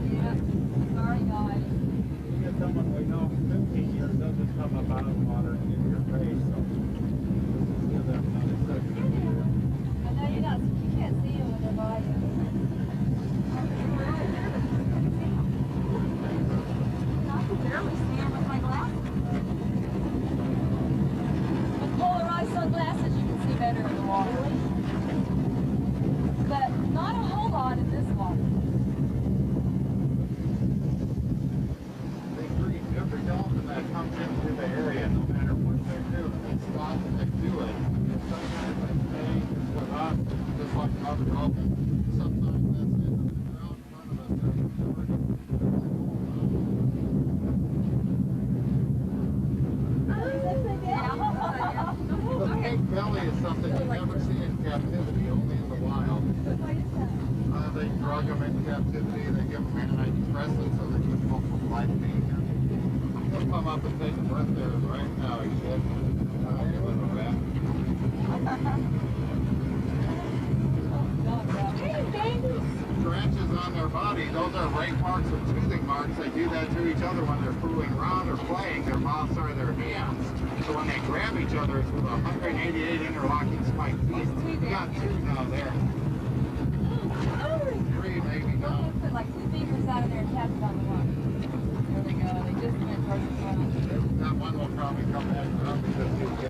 Yeah. Sorry, guys. You get someone we know 15 years, they'll just come up out of the water and in your face. So, give them another second. I know you can't see them when they're by you. I can barely see them with my glasses. With polarized sunglasses, you can see better in the water. But not a whole lot in this water. They treat every dolphin that comes into the area, no matter what they're doing. They stop and they do it. And sometimes they stay with us, just like other dolphins. Sometimes that's it. They're out in front of us. They're The pink belly is something you never see in captivity, only in the wild. They drug them into captivity, they give them antidepressants so they keep them from life being here. He'll come up and take a breath there right now, he said. Give him a back. Scratches on their body, those are rake marks and toothing marks. They do that to each other when they're fooling around or playing. Their mouths are their hands. So when they grab each other, it's with 188 interlocking spiked teeth. We got 2 down there. 3 maybe down. Put like 2 fingers out of there and tap it on the one. There we go. They just went towards the front. That one will probably come back up because he'll get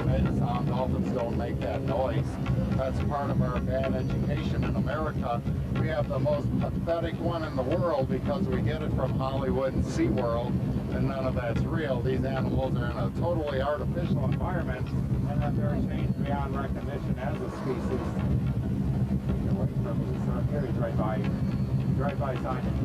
never made a sound. Dolphins don't make that noise. That's part of our bad education in America. We have the most pathetic one in the world because we get it from Hollywood and SeaWorld, and none of that's real. These animals are in a totally artificial environment, And that they're changed beyond recognition as a species. Away from this area, drive-by signage.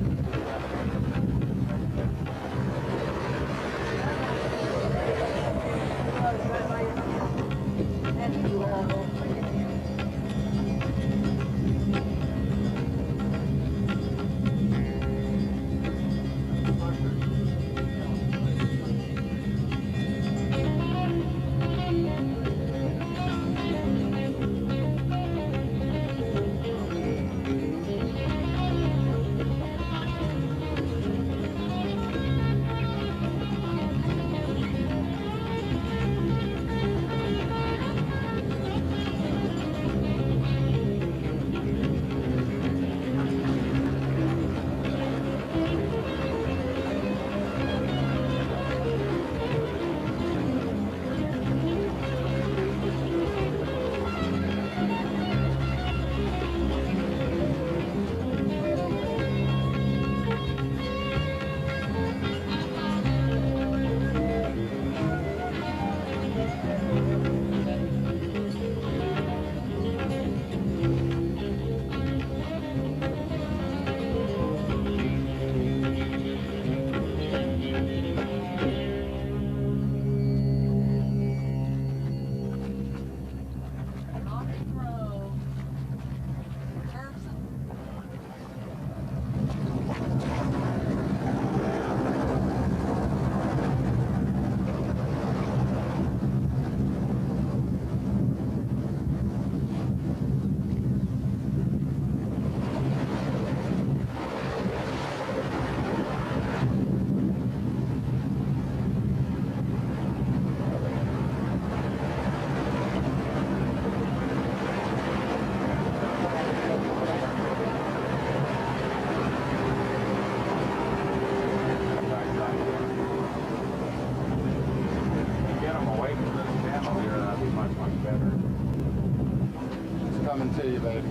Coming to you, baby.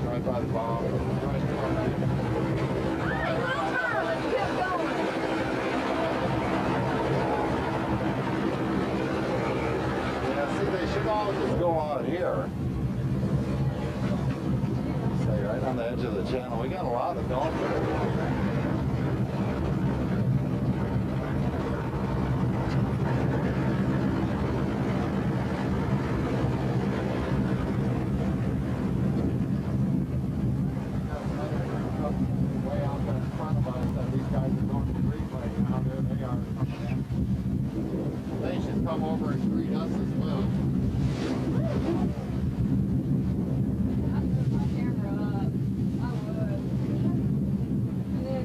Right by the bomb. Yeah, see, they should all just go on here. Stay right on the edge of the channel. We got a lot of dolphins. They should come over and greet us as well. And then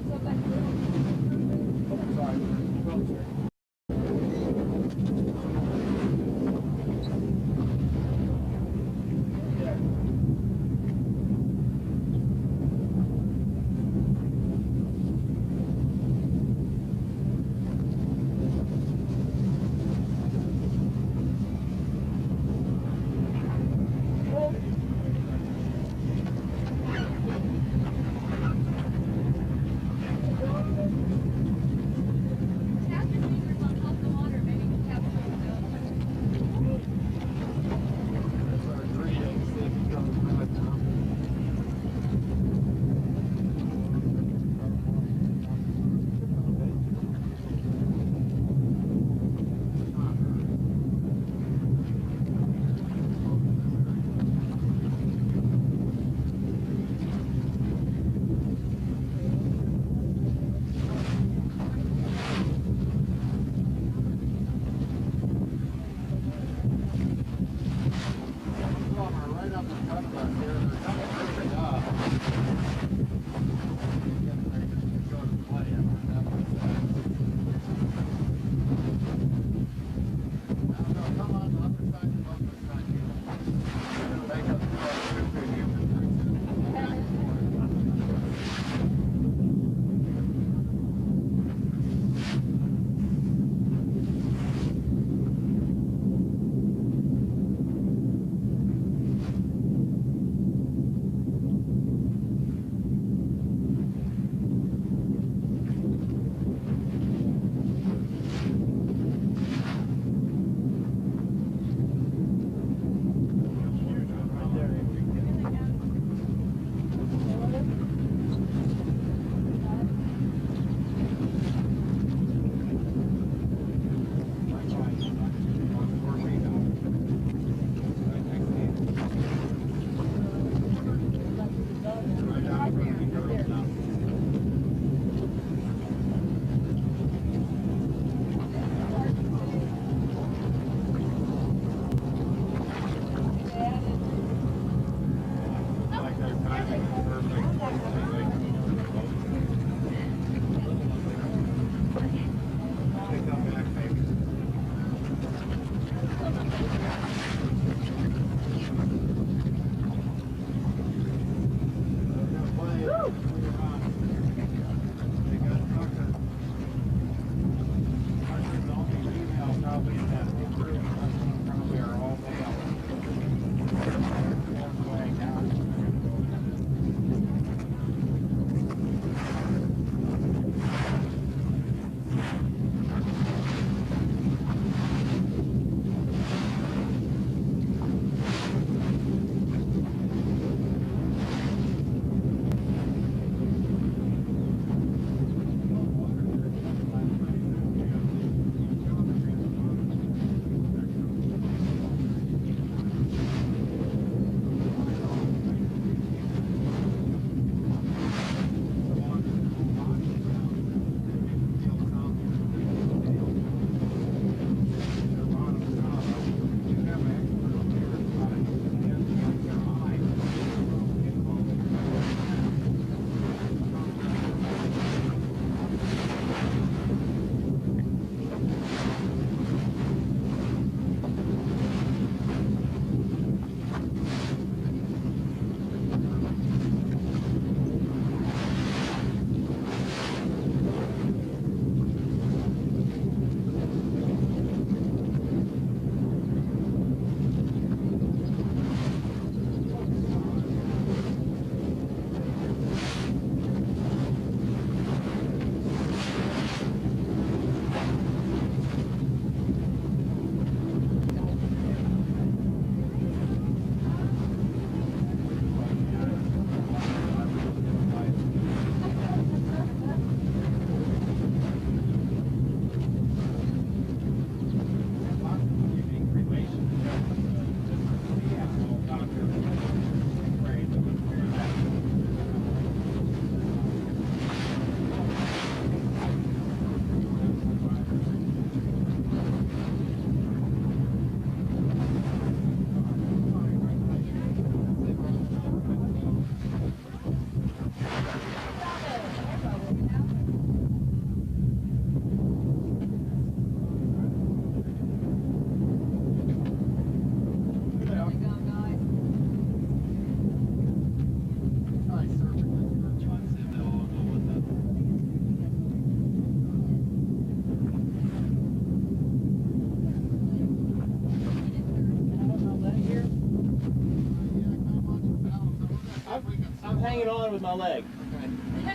it on with my leg. Okay. You know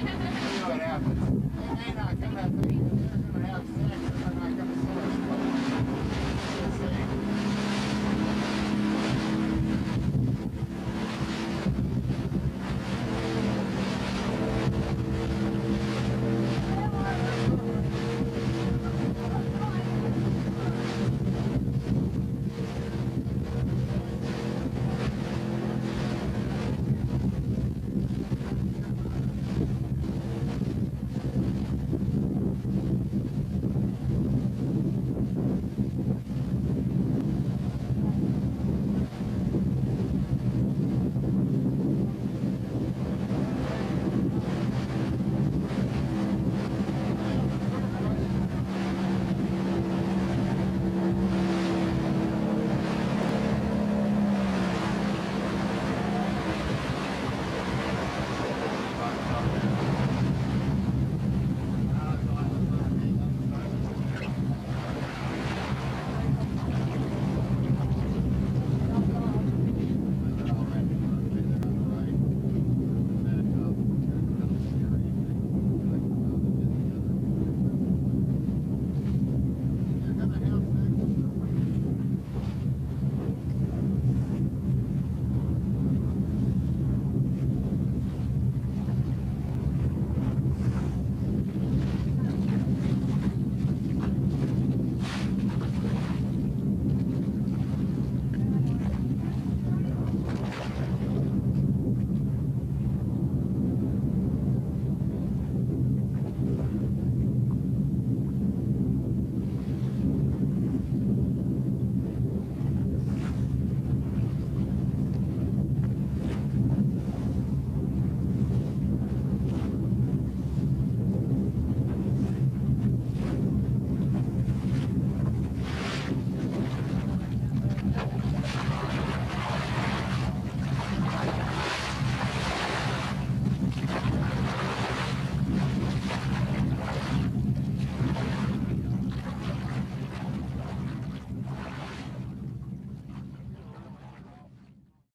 what happens. They may not come at me. They're going to have sex.